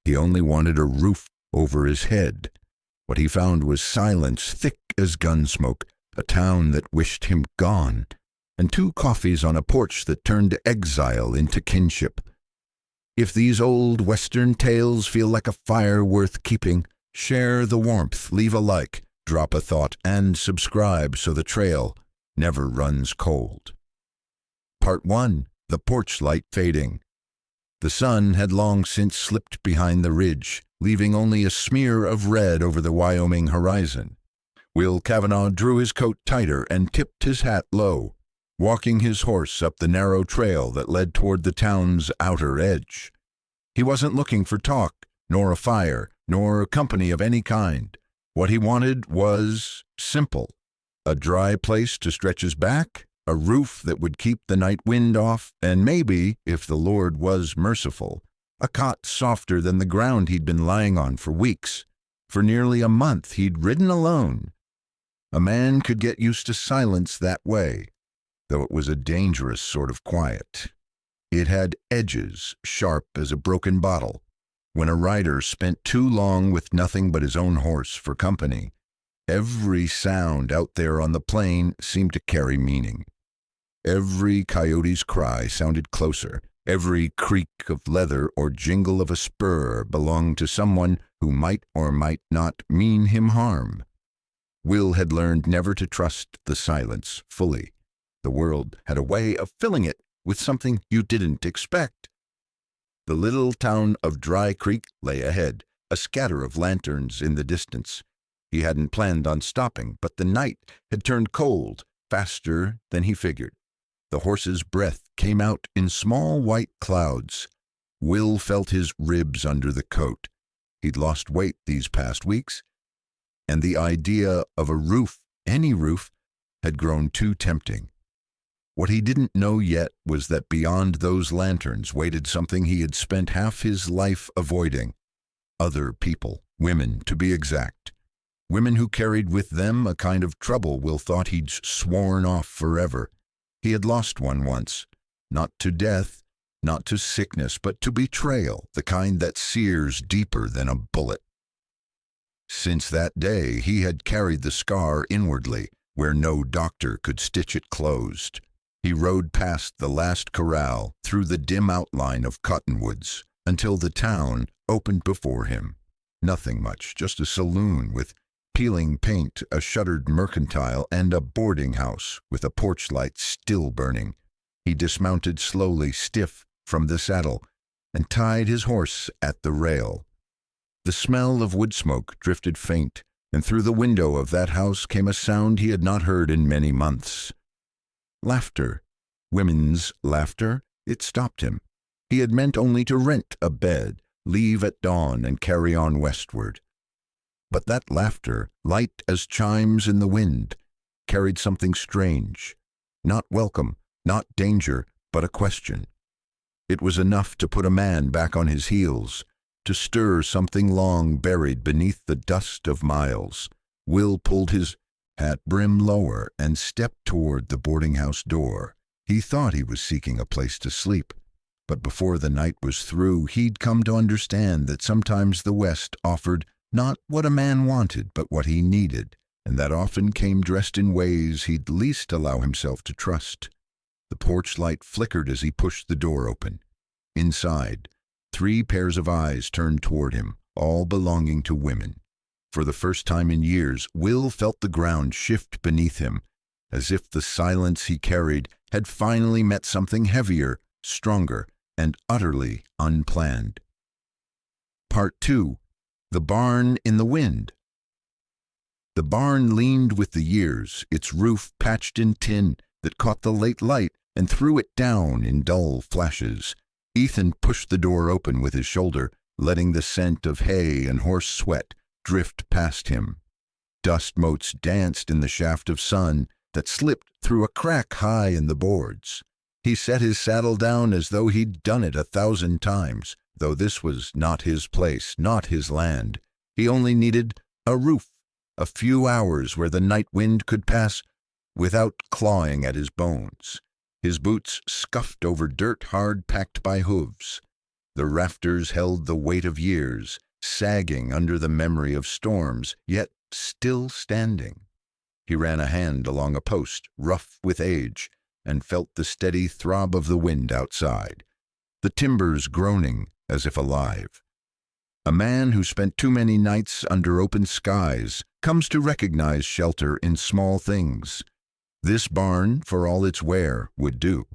He only wanted a roof over his head. What he found was silence thick as gun smoke, a town that wished him gone, and 2 coffees on a porch that turned exile into kinship. If these old Western tales feel like a fire worth keeping, share the warmth, leave a like, drop a thought, and subscribe so the trail never runs cold. Part 1. The porch light fading. The sun had long since slipped behind the ridge, leaving only a smear of red over the Wyoming horizon. Will Cavanaugh drew his coat tighter and tipped his hat low, walking his horse up the narrow trail that led toward the town's outer edge. He wasn't looking for talk, nor a fire, nor company of any kind. What he wanted was simple: a dry place to stretch his back, a roof that would keep the night wind off, and maybe, if the Lord was merciful, a cot softer than the ground he'd been lying on for weeks. For nearly a month he'd ridden alone. A man could get used to silence that way, though it was a dangerous sort of quiet. It had edges sharp as a broken bottle. When a rider spent too long with nothing but his own horse for company, every sound out there on the plain seemed to carry meaning. Every coyote's cry sounded closer. Every creak of leather or jingle of a spur belonged to someone who might or might not mean him harm. Will had learned never to trust the silence fully. The world had a way of filling it with something you didn't expect. The little town of Dry Creek lay ahead, a scatter of lanterns in the distance. He hadn't planned on stopping, but the night had turned cold, faster than he figured. The horse's breath came out in small white clouds. Will felt his ribs under the coat. He'd lost weight these past weeks, and the idea of a roof, any roof, had grown too tempting. What he didn't know yet was that beyond those lanterns waited something he had spent half his life avoiding. Other people, women to be exact. Women who carried with them a kind of trouble Will thought he'd sworn off forever. He had lost one once, not to death, not to sickness, but to betrayal, the kind that sears deeper than a bullet. Since that day he had carried the scar inwardly, where no doctor could stitch it closed. He rode past the last corral, through the dim outline of cottonwoods, until the town opened before him. Nothing much, just a saloon with peeling paint, a shuttered mercantile, and a boarding house with a porch light still burning. He dismounted slowly, stiff from the saddle, and tied his horse at the rail. The smell of wood smoke drifted faint, and through the window of that house came a sound he had not heard in many months. Laughter. Women's laughter. It stopped him. He had meant only to rent a bed, leave at dawn, and carry on westward. But that laughter, light as chimes in the wind, carried something strange. Not welcome, not danger, but a question. It was enough to put a man back on his heels, to stir something long buried beneath the dust of miles. Will pulled his hat brim lower and stepped toward the boarding-house door. He thought he was seeking a place to sleep, but before the night was through, he'd come to understand that sometimes the West offered not what a man wanted, but what he needed, and that often came dressed in ways he'd least allow himself to trust. The porch light flickered as he pushed the door open. Inside, 3 pairs of eyes turned toward him, all belonging to women. For the first time in years, Will felt the ground shift beneath him, as if the silence he carried had finally met something heavier, stronger, and utterly unplanned. Part 2. The Barn in the Wind. The barn leaned with the years, its roof patched in tin that caught the late light and threw it down in dull flashes. Ethan pushed the door open with his shoulder, letting the scent of hay and horse sweat drift past him. Dust motes danced in the shaft of sun that slipped through a crack high in the boards. He set his saddle down as though he'd done it 1,000 times, though this was not his place, not his land. He only needed a roof, a few hours where the night wind could pass without clawing at his bones. His boots scuffed over dirt hard packed by hooves. The rafters held the weight of years, sagging under the memory of storms, yet still standing. He ran a hand along a post, rough with age, and felt the steady throb of the wind outside, the timbers groaning as if alive. A man who spent too many nights under open skies comes to recognize shelter in small things. This barn, for all its wear, would do.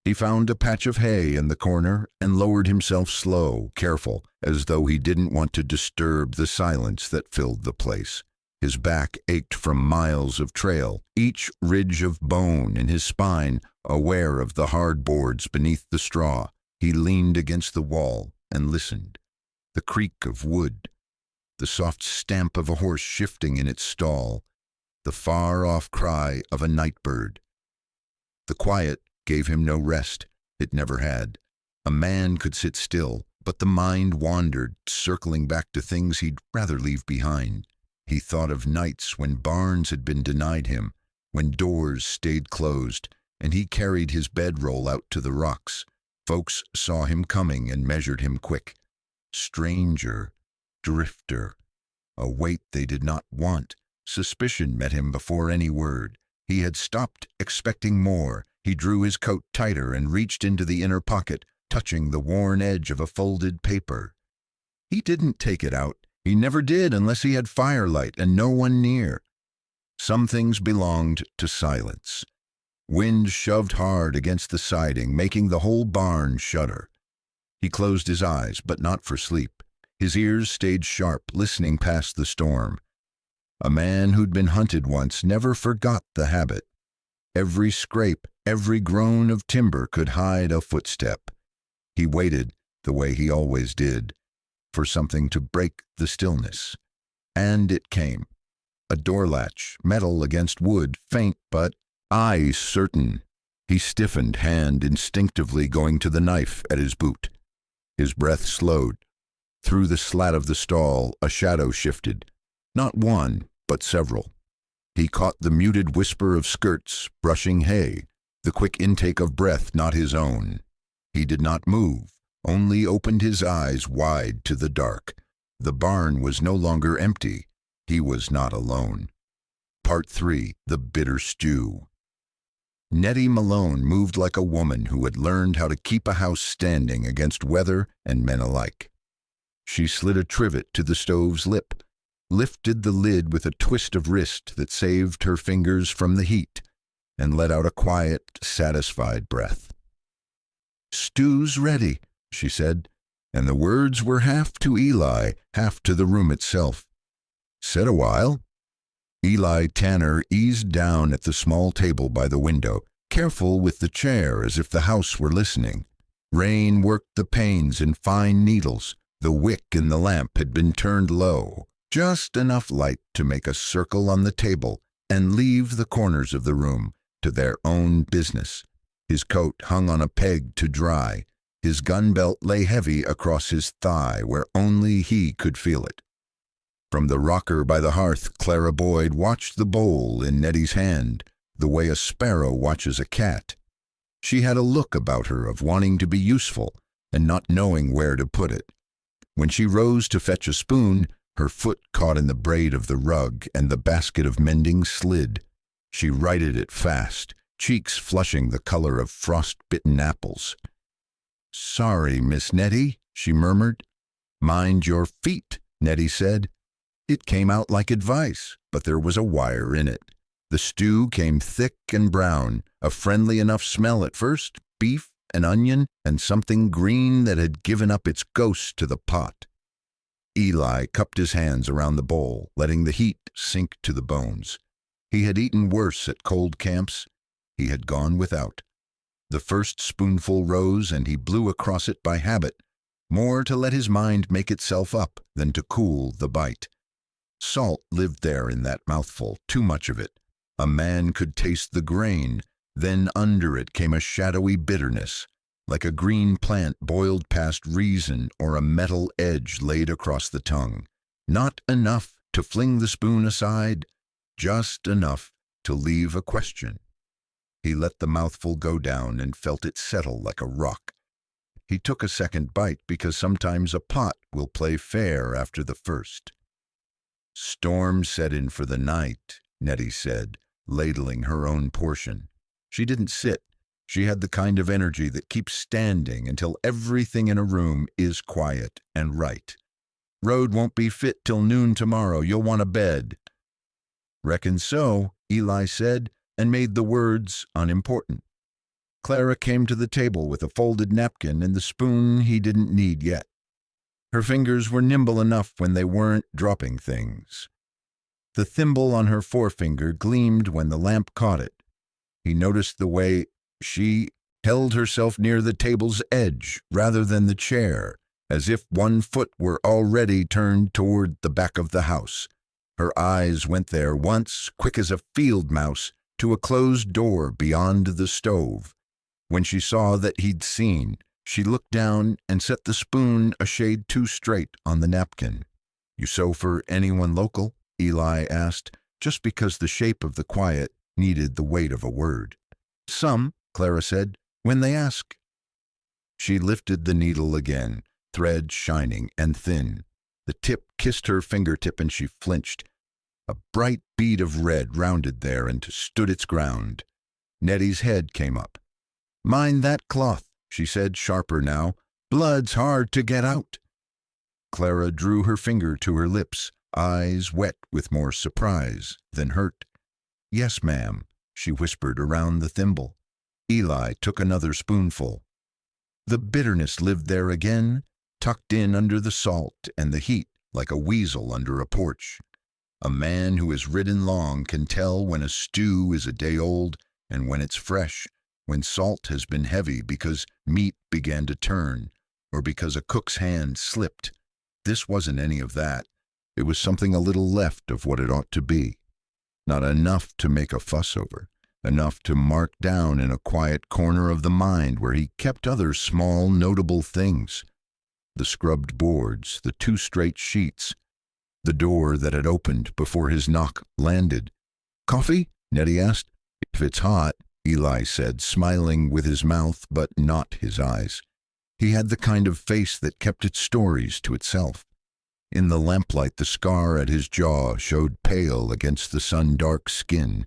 He found a patch of hay in the corner and lowered himself slow, careful, as though he didn't want to disturb the silence that filled the place. His back ached from miles of trail, each ridge of bone in his spine aware of the hard boards beneath the straw. He leaned against the wall and listened. The creak of wood, the soft stamp of a horse shifting in its stall, the far-off cry of a night bird. The quiet gave him no rest. It never had. A man could sit still, but the mind wandered, circling back to things he'd rather leave behind. He thought of nights when barns had been denied him, when doors stayed closed, and he carried his bedroll out to the rocks. Folks saw him coming and measured him quick. Stranger, drifter, a weight they did not want. Suspicion met him before any word. He had stopped expecting more. He drew his coat tighter and reached into the inner pocket, touching the worn edge of a folded paper. He didn't take it out. He never did unless he had firelight and no one near. Some things belonged to silence. Wind shoved hard against the siding, making the whole barn shudder. He closed his eyes, but not for sleep. His ears stayed sharp, listening past the storm. A man who'd been hunted once never forgot the habit. Every scrape, every groan of timber could hide a footstep. He waited, the way he always did, for something to break the stillness. And it came. A door latch, metal against wood, faint but certain. He stiffened, hand instinctively going to the knife at his boot. His breath slowed. Through the slat of the stall, a shadow shifted. Not one, but several. He caught the muted whisper of skirts brushing hay, the quick intake of breath not his own. He did not move, only opened his eyes wide to the dark. The barn was no longer empty. He was not alone. Part 3. The Bitter Stew. Nettie Malone moved like a woman who had learned how to keep a house standing against weather and men alike. She slid a trivet to the stove's lip, lifted the lid with a twist of wrist that saved her fingers from the heat, and let out a quiet, satisfied breath. "Stew's ready," she said, and the words were half to Eli, half to the room itself. "Sit a while." Eli Tanner eased down at the small table by the window, careful with the chair as if the house were listening. Rain worked the panes in fine needles. The wick in the lamp had been turned low, just enough light to make a circle on the table and leave the corners of the room to their own business. His coat hung on a peg to dry. His gun belt lay heavy across his thigh where only he could feel it. From the rocker by the hearth, Clara Boyd watched the bowl in Nettie's hand, the way a sparrow watches a cat. She had a look about her of wanting to be useful and not knowing where to put it. When she rose to fetch a spoon, her foot caught in the braid of the rug and the basket of mending slid. She righted it fast, cheeks flushing the color of frost-bitten apples. "Sorry, Miss Nettie," she murmured. "Mind your feet," Nettie said. It came out like advice, but there was a wire in it. The stew came thick and brown, a friendly enough smell at first, beef, an onion, and something green that had given up its ghost to the pot. Eli cupped his hands around the bowl, letting the heat sink to the bones. He had eaten worse at cold camps. He had gone without. The first spoonful rose, and he blew across it by habit, more to let his mind make itself up than to cool the bite. Salt lived there in that mouthful, too much of it. A man could taste the grain, then under it came a shadowy bitterness, like a green plant boiled past reason or a metal edge laid across the tongue. Not enough to fling the spoon aside, just enough to leave a question. He let the mouthful go down and felt it settle like a rock. He took a second bite because sometimes a pot will play fair after the first. Storm set in for the night, Nettie said, ladling her own portion. She didn't sit. She had the kind of energy that keeps standing until everything in a room is quiet and right. Road won't be fit till noon tomorrow. You'll want a bed. Reckon so, Eli said, and made the words unimportant. Clara came to the table with a folded napkin and the spoon he didn't need yet. Her fingers were nimble enough when they weren't dropping things. The thimble on her forefinger gleamed when the lamp caught it. He noticed the way she held herself near the table's edge rather than the chair, as if one foot were already turned toward the back of the house. Her eyes went there once, quick as a field mouse, to a closed door beyond the stove. When she saw that he'd seen, she looked down and set the spoon a shade too straight on the napkin. "You sew for anyone local?" Eli asked, just because the shape of the quiet needed the weight of a word. "Some," Clara said, "when they ask." She lifted the needle again, thread shining and thin. The tip kissed her fingertip and she flinched. A bright bead of red rounded there and stood its ground. Nettie's head came up. "Mind that cloth," she said, sharper now. "Blood's hard to get out." Clara drew her finger to her lips, eyes wet with more surprise than hurt. "Yes, ma'am," she whispered around the thimble. Eli took another spoonful. The bitterness lived there again, tucked in under the salt and the heat like a weasel under a porch. A man who has ridden long can tell when a stew is a day old and when it's fresh, when salt has been heavy because meat began to turn, or because a cook's hand slipped. This wasn't any of that. It was something a little left of what it ought to be. Not enough to make a fuss over, enough to mark down in a quiet corner of the mind where he kept other small, notable things. The scrubbed boards, the two straight sheets, the door that had opened before his knock landed. "Coffee?" Nettie asked. "If it's hot," Eli said, smiling with his mouth but not his eyes. He had the kind of face that kept its stories to itself. In the lamplight, the scar at his jaw showed pale against the sun-dark skin.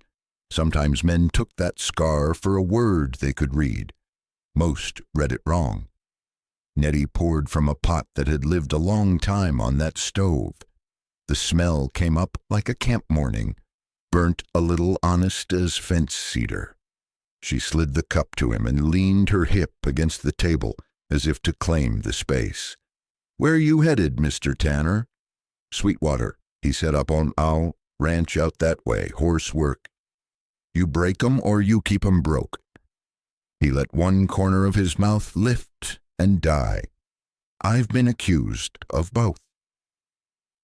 Sometimes men took that scar for a word they could read. Most read it wrong. Nettie poured from a pot that had lived a long time on that stove. The smell came up like a camp morning, burnt a little honest as fence cedar. She slid the cup to him and leaned her hip against the table as if to claim the space. "Where you headed, Mr. Tanner?" "Sweetwater," he said, "up on our ranch out that way, horse work. You break 'em or you keep 'em broke." He let one corner of his mouth lift and die. "I've been accused of both."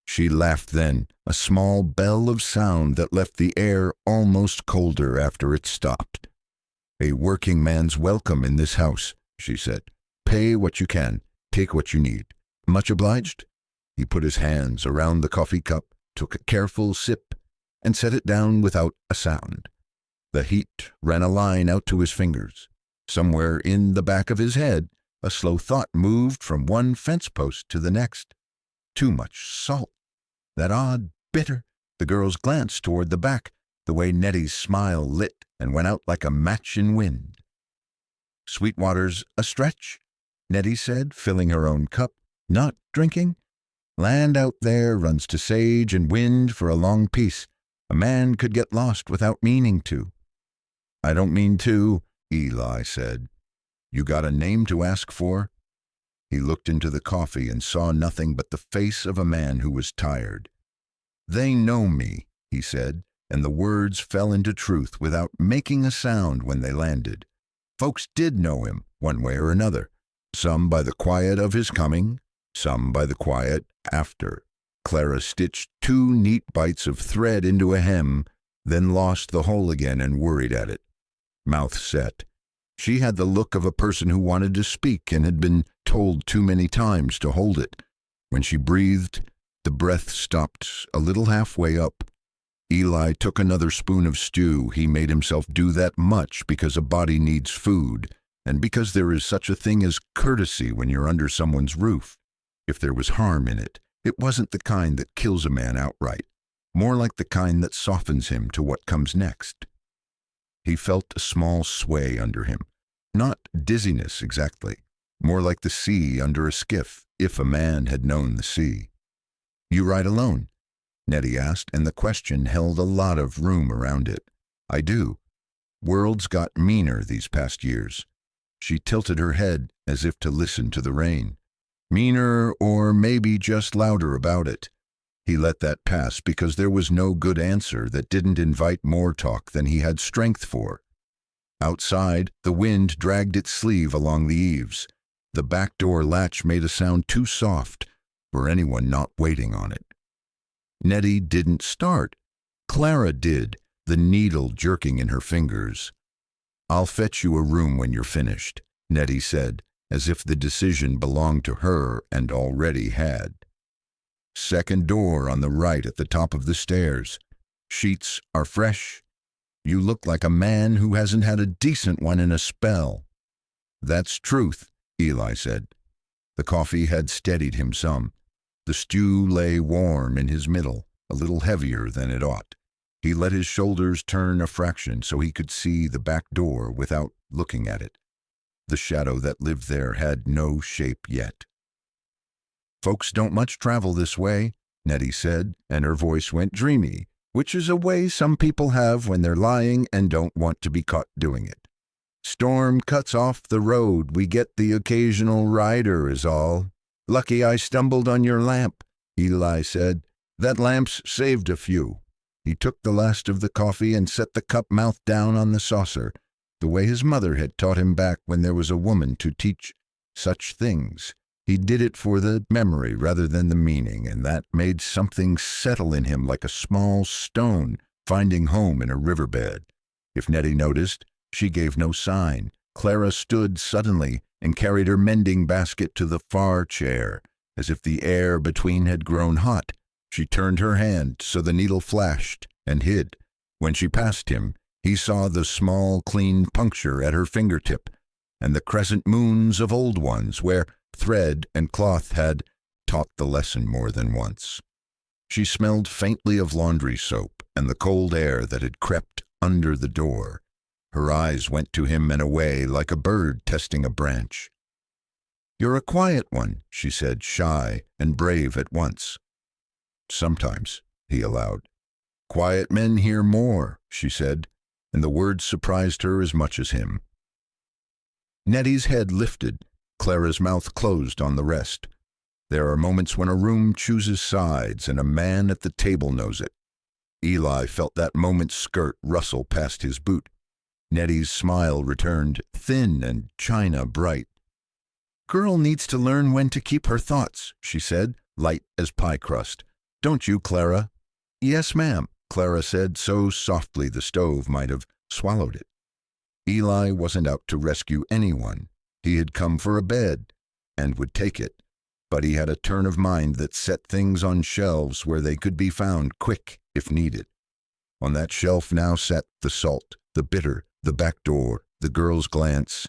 She laughed then, a small bell of sound that left the air almost colder after it stopped. "A working man's welcome in this house," she said. "Pay what you can, take what you need. Much obliged." He put his hands around the coffee cup, took a careful sip, and set it down without a sound. The heat ran a line out to his fingers. Somewhere in the back of his head, a slow thought moved from one fence post to the next. Too much salt. That odd, bitter. The girls glanced toward the back, the way Nettie's smile lit and went out like a match in wind. "Sweetwater's a stretch," Nettie said, filling her own cup. "Not drinking? Land out there runs to sage and wind for a long piece. A man could get lost without meaning to." "I don't mean to," Eli said. "You got a name to ask for?" He looked into the coffee and saw nothing but the face of a man who was tired. "They know me," he said, and the words fell into truth without making a sound when they landed. Folks did know him, one way or another, some by the quiet of his coming, some by the quiet after. Clara stitched 2 neat bites of thread into a hem, then lost the whole again and worried at it. Mouth set. She had the look of a person who wanted to speak and had been told too many times to hold it. When she breathed, the breath stopped a little halfway up. Eli took another spoon of stew. He made himself do that much because a body needs food, and because there is such a thing as courtesy when you're under someone's roof. If there was harm in it, it wasn't the kind that kills a man outright, more like the kind that softens him to what comes next. He felt a small sway under him, not dizziness exactly, more like the sea under a skiff, if a man had known the sea. "You ride alone?" Nettie asked, and the question held a lot of room around it. "I do. World's got meaner these past years." She tilted her head as if to listen to the rain. Meaner, or maybe just louder about it. He let that pass because there was no good answer that didn't invite more talk than he had strength for. Outside, the wind dragged its sleeve along the eaves. The back door latch made a sound too soft for anyone not waiting on it. Nettie didn't start. Clara did, the needle jerking in her fingers. "I'll fetch you a room when you're finished," Nettie said, as if the decision belonged to her and already had. "Second door on the right at the top of the stairs. Sheets are fresh. You look like a man who hasn't had a decent one in a spell." "That's truth," Eli said. The coffee had steadied him some. The stew lay warm in his middle, a little heavier than it ought. He let his shoulders turn a fraction so he could see the back door without looking at it. The shadow that lived there had no shape yet. "Folks don't much travel this way," Nettie said, and her voice went dreamy, which is a way some people have when they're lying and don't want to be caught doing it. "Storm cuts off the road. We get the occasional rider is all. Lucky I stumbled on your lamp," Eli said. "That lamp's saved a few." He took the last of the coffee and set the cup mouth down on the saucer, the way his mother had taught him back when there was a woman to teach such things. He did it for the memory rather than the meaning, and that made something settle in him like a small stone finding home in a riverbed. If Nettie noticed, she gave no sign. Clara stood suddenly and carried her mending basket to the far chair, as if the air between had grown hot. She turned her hand so the needle flashed and hid. When she passed him, he saw the small, clean puncture at her fingertip, and the crescent moons of old ones where thread and cloth had taught the lesson more than once. She smelled faintly of laundry soap and the cold air that had crept under the door. Her eyes went to him and away like a bird testing a branch. "You're a quiet one," she said, shy and brave at once. "Sometimes," he allowed. "Quiet men hear more," she said, and the words surprised her as much as him. Nettie's head lifted. Clara's mouth closed on the rest. There are moments when a room chooses sides, and a man at the table knows it. Eli felt that moment's skirt rustle past his boot. Nettie's smile returned, thin and china bright. "Girl needs to learn when to keep her thoughts," she said, light as pie crust. "Don't you, Clara?" "Yes, ma'am," Clara said so softly the stove might have swallowed it. Eli wasn't out to rescue anyone. He had come for a bed, and would take it, but he had a turn of mind that set things on shelves where they could be found quick if needed. On that shelf now sat the salt, the bitter, the back door, the girl's glance,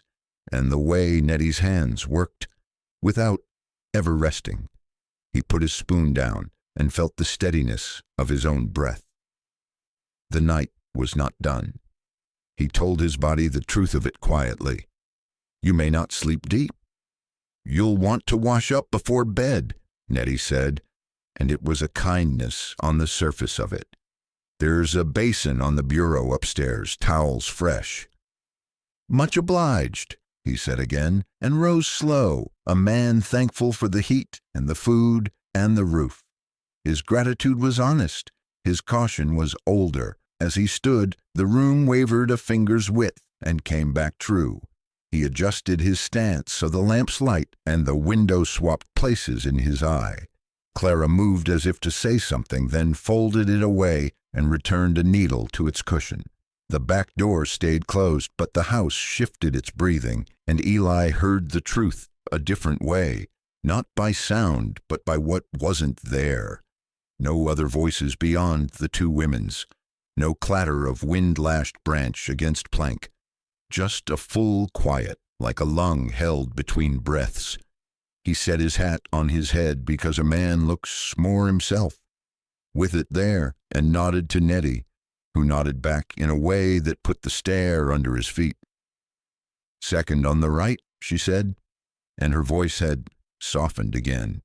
and the way Nettie's hands worked without ever resting. He put his spoon down and felt the steadiness of his own breath. The night was not done. He told his body the truth of it quietly. "You may not sleep deep. You'll want to wash up before bed," Nettie said, and it was a kindness on the surface of it. "There's a basin on the bureau upstairs, towels fresh." "Much obliged," he said again, and rose slow, a man thankful for the heat and the food and the roof. His gratitude was honest. His caution was older. As he stood, the room wavered a finger's width and came back true. He adjusted his stance so the lamp's light and the window swapped places in his eye. Clara moved as if to say something, then folded it away and returned a needle to its cushion. The back door stayed closed, but the house shifted its breathing, and Eli heard the truth a different way, not by sound, but by what wasn't there. No other voices beyond the two women's. No clatter of wind-lashed branch against plank. Just a full quiet, like a lung held between breaths. He set his hat on his head because a man looks more himself, with it there, and nodded to Nettie, who nodded back in a way that put the stair under his feet. "Second on the right," she said, and her voice had softened again.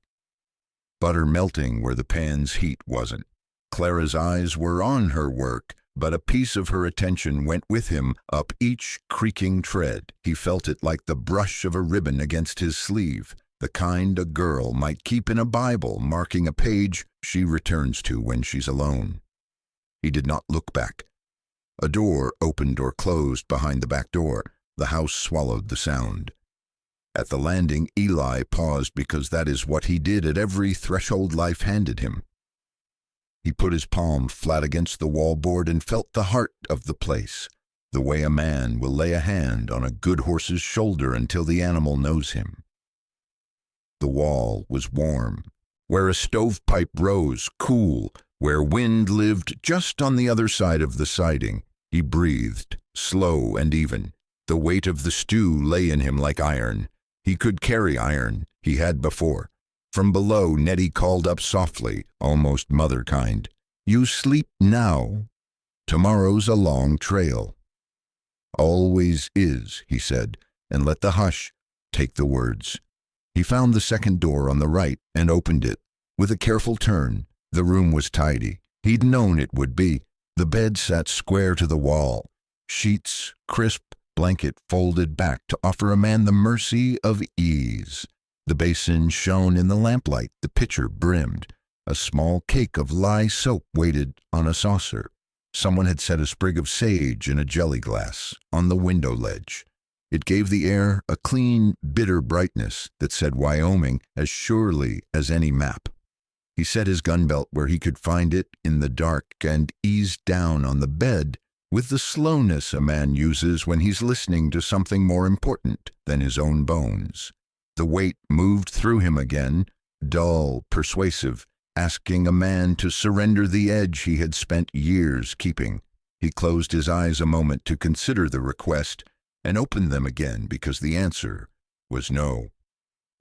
Butter melting where the pan's heat wasn't. Clara's eyes were on her work, but a piece of her attention went with him up each creaking tread. He felt it like the brush of a ribbon against his sleeve, the kind a girl might keep in a Bible, marking a page she returns to when she's alone. He did not look back. A door opened or closed behind the back door. The house swallowed the sound. At the landing, Eli paused because that is what he did at every threshold life handed him. He put his palm flat against the wallboard and felt the heart of the place, the way a man will lay a hand on a good horse's shoulder until the animal knows him. The wall was warm, where a stovepipe rose, cool, where wind lived just on the other side of the siding. He breathed, slow and even. The weight of the stew lay in him like iron. He could carry iron, he had before. From below, Nettie called up softly, almost mother-kind. "You sleep now. Tomorrow's a long trail." "Always is," he said, and let the hush take the words. He found the second door on the right and opened it. With a careful turn, the room was tidy. He'd known it would be. The bed sat square to the wall. Sheets, crisp, blanket folded back to offer a man the mercy of ease. The basin shone in the lamplight, the pitcher brimmed. A small cake of lye soap waited on a saucer. Someone had set a sprig of sage in a jelly glass on the window ledge. It gave the air a clean, bitter brightness that said Wyoming as surely as any map. He set his gun belt where he could find it in the dark and eased down on the bed with the slowness a man uses when he's listening to something more important than his own bones. The weight moved through him again, dull, persuasive, asking a man to surrender the edge he had spent years keeping. He closed his eyes a moment to consider the request and opened them again because the answer was no.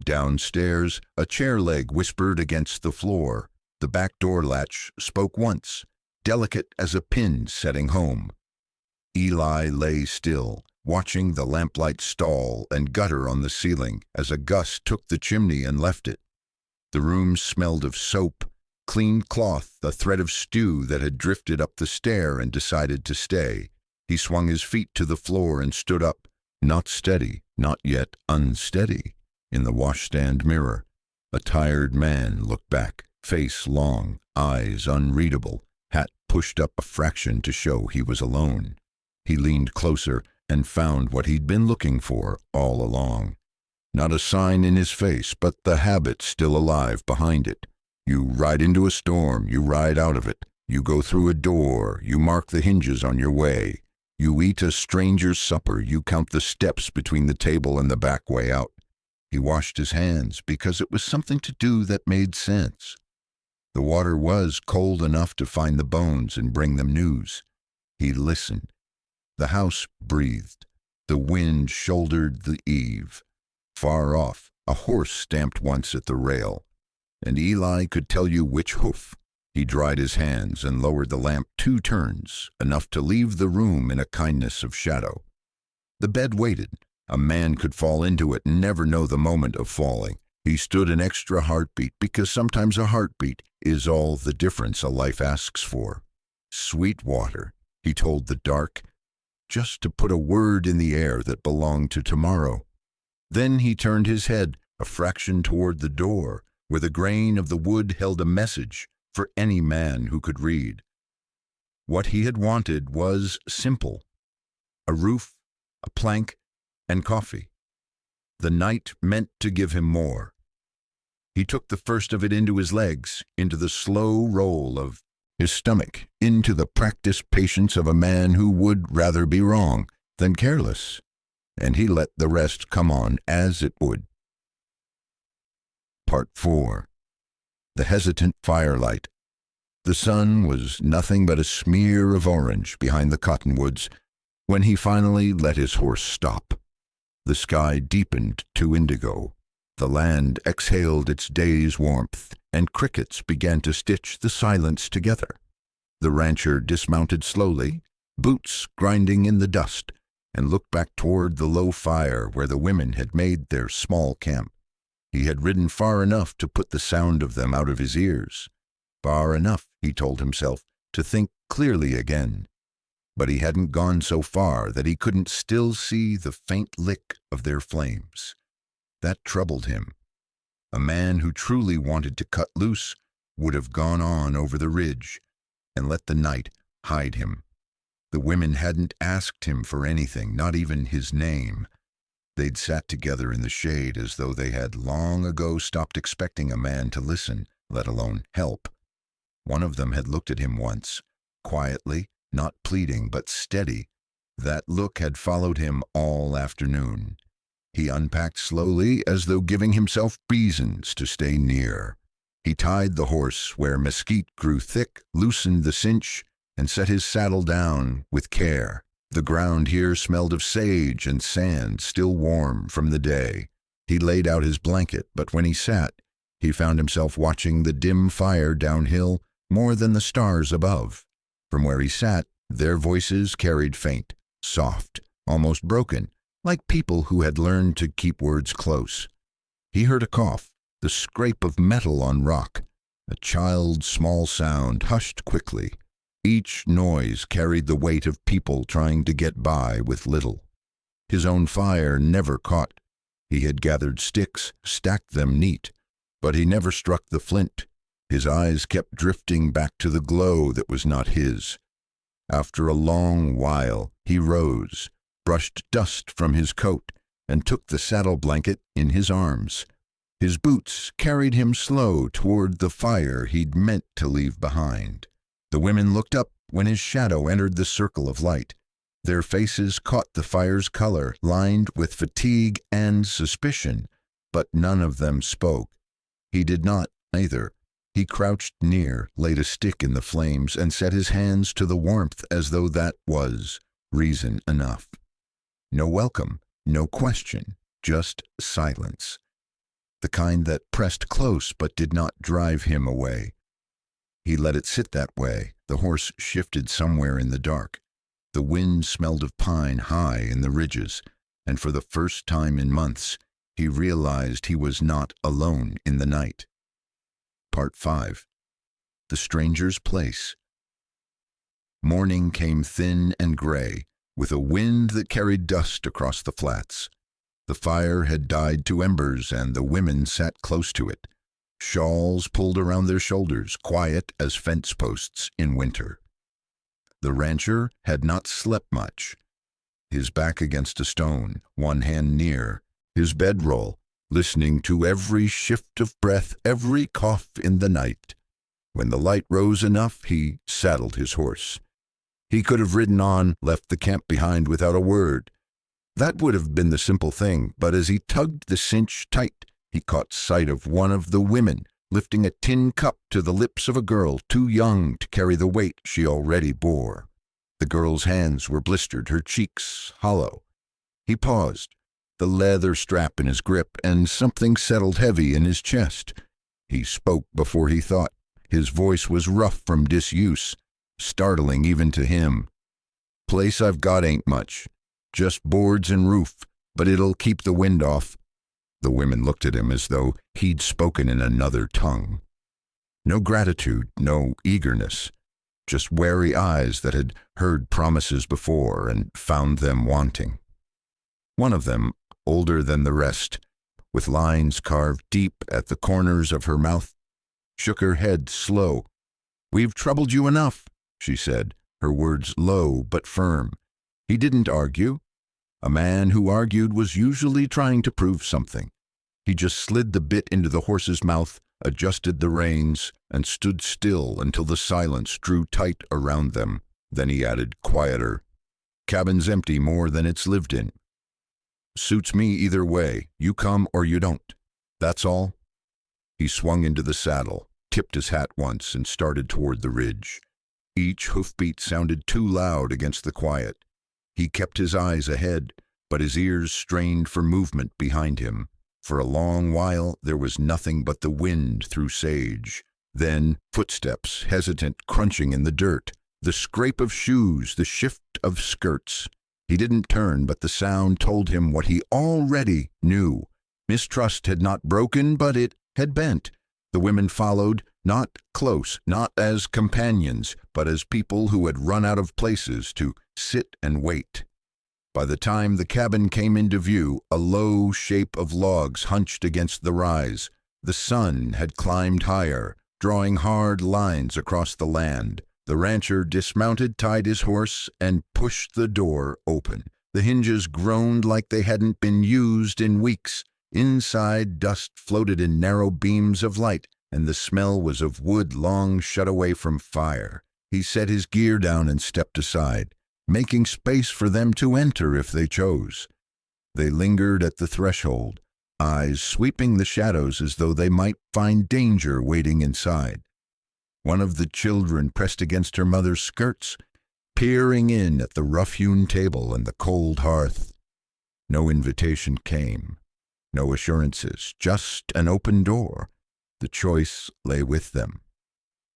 Downstairs, a chair leg whispered against the floor. The back door latch spoke once, delicate as a pin setting home. Eli lay still, watching the lamplight stall and gutter on the ceiling as a gust took the chimney and left it. The room smelled of soap, clean cloth, a thread of stew that had drifted up the stair and decided to stay. He swung his feet to the floor and stood up, not steady, not yet unsteady. In the washstand mirror, a tired man looked back, face long, eyes unreadable, hat pushed up a fraction to show he was alone. He leaned closer and found what he'd been looking for all along. Not a sign in his face, but the habit still alive behind it. You ride into a storm, you ride out of it. You go through a door, you mark the hinges on your way. You eat a stranger's supper, you count the steps between the table and the back way out. He washed his hands because it was something to do that made sense. The water was cold enough to find the bones and bring them news. He listened. The house breathed. The wind shouldered the eave. Far off, a horse stamped once at the rail, and Eli could tell you which hoof. He dried his hands and lowered the lamp 2 turns, enough to leave the room in a kindness of shadow. The bed waited. A man could fall into it and never know the moment of falling. He stood an extra heartbeat because sometimes a heartbeat is all the difference a life asks for. Sweet water, he told the dark, just to put a word in the air that belonged to tomorrow. Then he turned his head a fraction toward the door, where the grain of the wood held a message for any man who could read. What he had wanted was simple: a roof, a plank, and coffee. The night meant to give him more. He took the first of it into his legs, into the slow roll of his stomach, into the practiced patience of a man who would rather be wrong than careless, and he let the rest come on as it would. Part 4. The hesitant firelight. The sun was nothing but a smear of orange behind the cottonwoods when he finally let his horse stop. The sky deepened to indigo. The land exhaled its day's warmth, and crickets began to stitch the silence together. The rancher dismounted slowly, boots grinding in the dust, and looked back toward the low fire where the women had made their small camp. He had ridden far enough to put the sound of them out of his ears. Far enough, he told himself, to think clearly again. But he hadn't gone so far that he couldn't still see the faint lick of their flames. That troubled him. A man who truly wanted to cut loose would have gone on over the ridge and let the night hide him. The women hadn't asked him for anything, not even his name. They'd sat together in the shade as though they had long ago stopped expecting a man to listen, let alone help. One of them had looked at him once, quietly, not pleading, but steady. That look had followed him all afternoon. He unpacked slowly, as though giving himself reasons to stay near. He tied the horse where mesquite grew thick, loosened the cinch, and set his saddle down with care. The ground here smelled of sage and sand, still warm from the day. He laid out his blanket, but when he sat, he found himself watching the dim fire downhill more than the stars above. From where he sat, their voices carried faint, soft, almost broken, like people who had learned to keep words close. He heard a cough, the scrape of metal on rock, a child's small sound hushed quickly. Each noise carried the weight of people trying to get by with little. His own fire never caught. He had gathered sticks, stacked them neat, but he never struck the flint. His eyes kept drifting back to the glow that was not his. After a long while, he rose, brushed dust from his coat, and took the saddle blanket in his arms. His boots carried him slow toward the fire he'd meant to leave behind. The women looked up when his shadow entered the circle of light. Their faces caught the fire's color, lined with fatigue and suspicion, but none of them spoke. He did not, either. He crouched near, laid a stick in the flames, and set his hands to the warmth as though that was reason enough. No welcome, no question, just silence. The kind that pressed close but did not drive him away. He let it sit that way. The horse shifted somewhere in the dark. The wind smelled of pine high in the ridges, and for the first time in months, he realized he was not alone in the night. Part 5. The Stranger's Place. Morning came thin and gray, with a wind that carried dust across the flats. The fire had died to embers, and the women sat close to it, shawls pulled around their shoulders, quiet as fence posts in winter. The rancher had not slept much. His back against a stone, one hand near, his bedroll, listening to every shift of breath, every cough in the night. When the light rose enough, he saddled his horse. He could have ridden on, left the camp behind without a word. That would have been the simple thing, but as he tugged the cinch tight, he caught sight of one of the women lifting a tin cup to the lips of a girl too young to carry the weight she already bore. The girl's hands were blistered, her cheeks hollow. He paused, the leather strap in his grip, and something settled heavy in his chest. He spoke before he thought. His voice was rough from disuse, startling even to him. "Place I've got ain't much. Just boards and roof, but it'll keep the wind off." The women looked at him as though he'd spoken in another tongue. No gratitude, no eagerness, just wary eyes that had heard promises before and found them wanting. One of them, older than the rest, with lines carved deep at the corners of her mouth, shook her head slow. "We've troubled you enough," she said, her words low but firm. He didn't argue. A man who argued was usually trying to prove something. He just slid the bit into the horse's mouth, adjusted the reins, and stood still until the silence drew tight around them. Then he added, quieter, "Cabin's empty more than it's lived in. Suits me either way. You come or you don't. That's all." He swung into the saddle, tipped his hat once, and started toward the ridge. Each hoofbeat sounded too loud against the quiet. He kept his eyes ahead, but his ears strained for movement behind him. For a long while there was nothing but the wind through sage. Then footsteps, hesitant, crunching in the dirt, the scrape of shoes, the shift of skirts. He didn't turn, but the sound told him what he already knew. Mistrust had not broken, but it had bent. The women followed, not close, not as companions, but as people who had run out of places to sit and wait. By the time the cabin came into view, a low shape of logs hunched against the rise. The sun had climbed higher, drawing hard lines across the land. The rancher dismounted, tied his horse, and pushed the door open. The hinges groaned like they hadn't been used in weeks. Inside, dust floated in narrow beams of light, and the smell was of wood long shut away from fire. He set his gear down and stepped aside, making space for them to enter if they chose. They lingered at the threshold, eyes sweeping the shadows as though they might find danger waiting inside. One of the children pressed against her mother's skirts, peering in at the rough-hewn table and the cold hearth. No invitation came, no assurances, just an open door. The choice lay with them.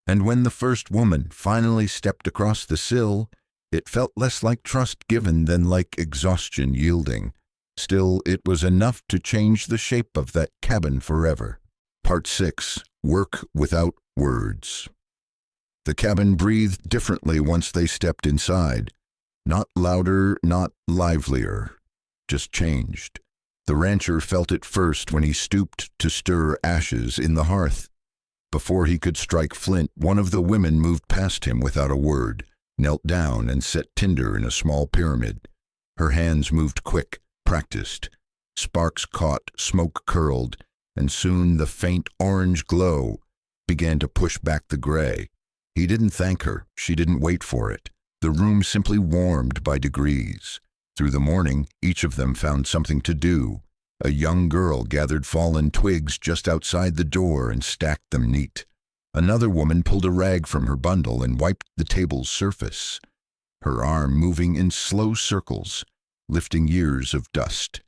And when the first woman finally stepped across the sill, it felt less like trust given than like exhaustion yielding. Still, it was enough to change the shape of that cabin forever. Part 6. Work Without Words. The cabin breathed differently once they stepped inside. Not louder, not livelier, just changed. The rancher felt it first when he stooped to stir ashes in the hearth. Before he could strike flint, one of the women moved past him without a word, knelt down and set tinder in a small pyramid. Her hands moved quick, practiced. Sparks caught, smoke curled, and soon the faint orange glow began to push back the gray. He didn't thank her. She didn't wait for it. The room simply warmed by degrees. Through the morning, each of them found something to do. A young girl gathered fallen twigs just outside the door and stacked them neat. Another woman pulled a rag from her bundle and wiped the table's surface, her arm moving in slow circles, lifting years of dust.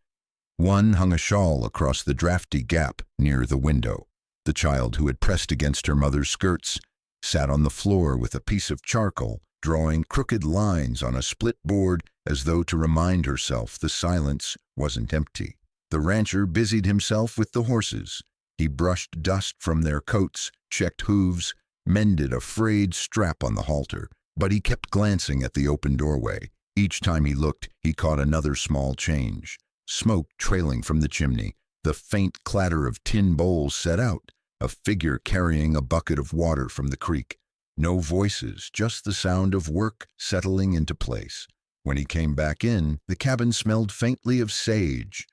One hung a shawl across the drafty gap near the window. The child, who had pressed against her mother's skirts, sat on the floor with a piece of charcoal, drawing crooked lines on a split board as though to remind herself the silence wasn't empty. The rancher busied himself with the horses. He brushed dust from their coats, checked hooves, mended a frayed strap on the halter, but he kept glancing at the open doorway. Each time he looked, he caught another small change. Smoke trailing from the chimney, the faint clatter of tin bowls set out, a figure carrying a bucket of water from the creek. No voices, just the sound of work settling into place. When he came back in, the cabin smelled faintly of sage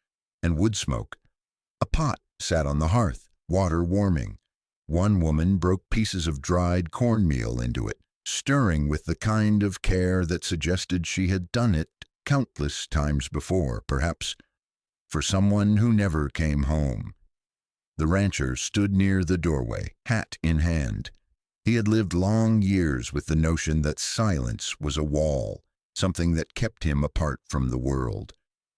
and wood smoke. A pot sat on the hearth, water warming. One woman broke pieces of dried cornmeal into it, stirring with the kind of care that suggested she had done it countless times before, perhaps for someone who never came home. The rancher stood near the doorway, hat in hand. He had lived long years with the notion that silence was a wall, something that kept him apart from the world.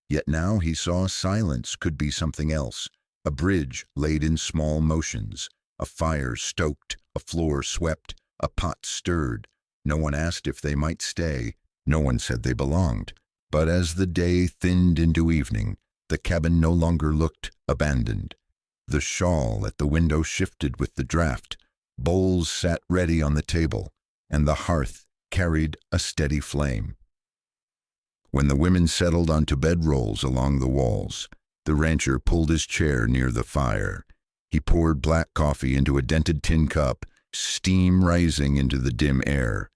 Yet now he saw silence could be something else, a bridge laid in small motions, a fire stoked, a floor swept, a pot stirred. No one asked if they might stay. No one said they belonged. But as the day thinned into evening, the cabin no longer looked abandoned. The shawl at the window shifted with the draft. Bowls sat ready on the table, and the hearth carried a steady flame. When the women settled onto bedrolls along the walls, the rancher pulled his chair near the fire. He poured black coffee into a dented tin cup, steam rising into the dim air.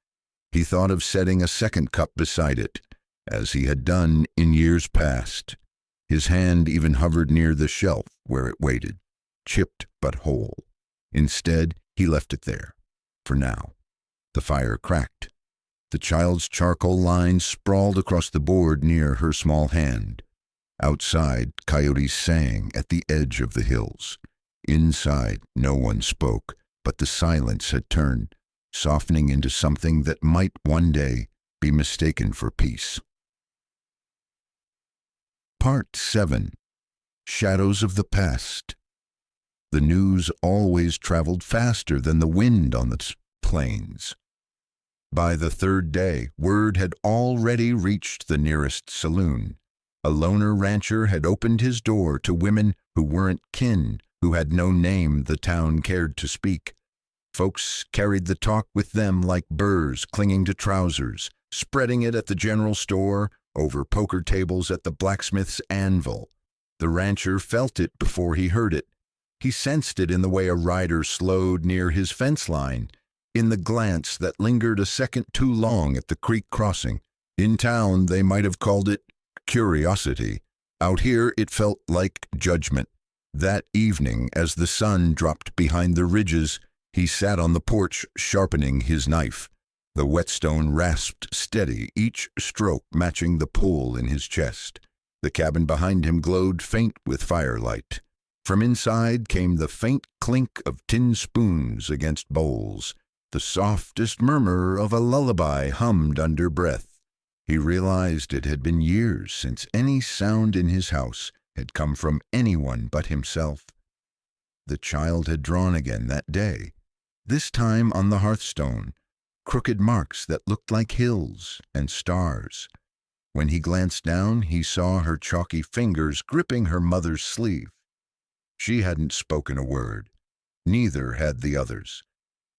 He thought of setting a second cup beside it, as he had done in years past. His hand even hovered near the shelf where it waited, chipped but whole. Instead, he left it there, for now. The fire cracked. The child's charcoal lines sprawled across the board near her small hand. Outside, coyotes sang at the edge of the hills. Inside, no one spoke, but the silence had turned, softening into something that might one day be mistaken for peace. Part 7. Shadows of the Past. The news always traveled faster than the wind on the plains. By the third day, word had already reached the nearest saloon. A loner rancher had opened his door to women who weren't kin, who had no name the town cared to speak. Folks carried the talk with them like burrs clinging to trousers, spreading it at the general store, over poker tables at the blacksmith's anvil. The rancher felt it before he heard it. He sensed it in the way a rider slowed near his fence line, in the glance that lingered a second too long at the creek crossing. In town, they might have called it curiosity. Out here, it felt like judgment. That evening, as the sun dropped behind the ridges, he sat on the porch sharpening his knife. The whetstone rasped steady, each stroke matching the pull in his chest. The cabin behind him glowed faint with firelight. From inside came the faint clink of tin spoons against bowls. The softest murmur of a lullaby hummed under breath. He realized it had been years since any sound in his house had come from anyone but himself. The child had drawn again that day, this time on the hearthstone, crooked marks that looked like hills and stars. When he glanced down, he saw her chalky fingers gripping her mother's sleeve. She hadn't spoken a word. Neither had the others.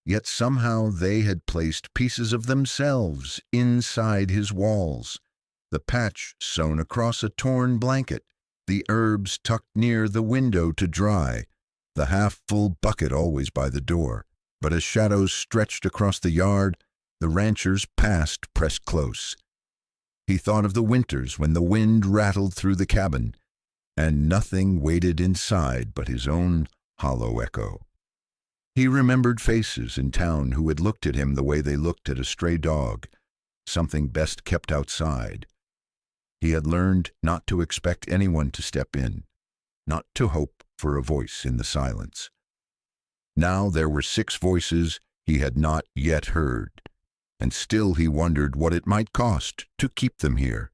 Yet somehow they had placed pieces of themselves inside his walls. The patch sewn across a torn blanket, the herbs tucked near the window to dry, the half-full bucket always by the door. But as shadows stretched across the yard, the rancher's past pressed close. He thought of the winters when the wind rattled through the cabin, and nothing waited inside but his own hollow echo. He remembered faces in town who had looked at him the way they looked at a stray dog, something best kept outside. He had learned not to expect anyone to step in, not to hope for a voice in the silence. Now there were 6 voices he had not yet heard, and still he wondered what it might cost to keep them here.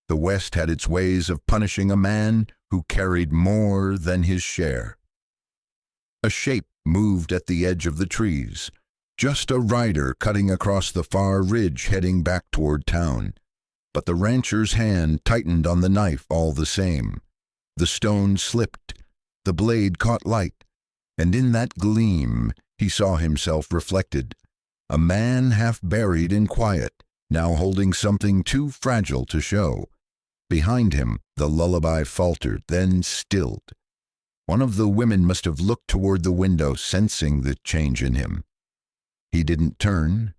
The West had its ways of punishing a man who carried more than his share. A shape moved at the edge of the trees, just a rider cutting across the far ridge heading back toward town. But the rancher's hand tightened on the knife all the same. The stone slipped, the blade caught light, and in that gleam he saw himself reflected, a man half buried in quiet, now holding something too fragile to show. Behind him, the lullaby faltered, then stilled. One of the women must have looked toward the window, sensing the change in him. He didn't turn.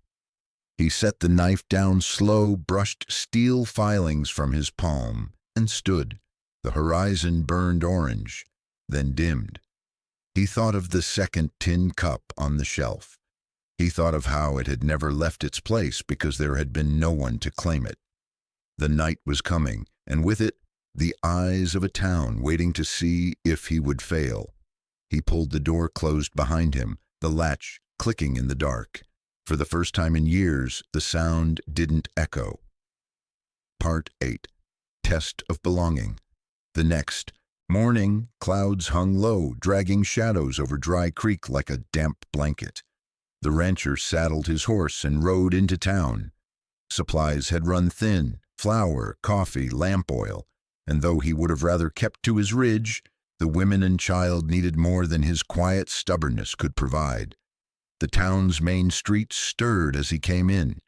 He set the knife down slow, brushed steel filings from his palm, and stood. The horizon burned orange, then dimmed. He thought of the second tin cup on the shelf. He thought of how it had never left its place because there had been no one to claim it. The night was coming, and with it, the eyes of a town waiting to see if he would fail. He pulled the door closed behind him, the latch clicking in the dark. For the first time in years, the sound didn't echo. Part 8. Test of Belonging. The next morning, clouds hung low, dragging shadows over Dry Creek like a damp blanket. The rancher saddled his horse and rode into town. Supplies had run thin, flour, coffee, lamp oil, and though he would have rather kept to his ridge, the women and child needed more than his quiet stubbornness could provide. The town's main street stirred as he came in.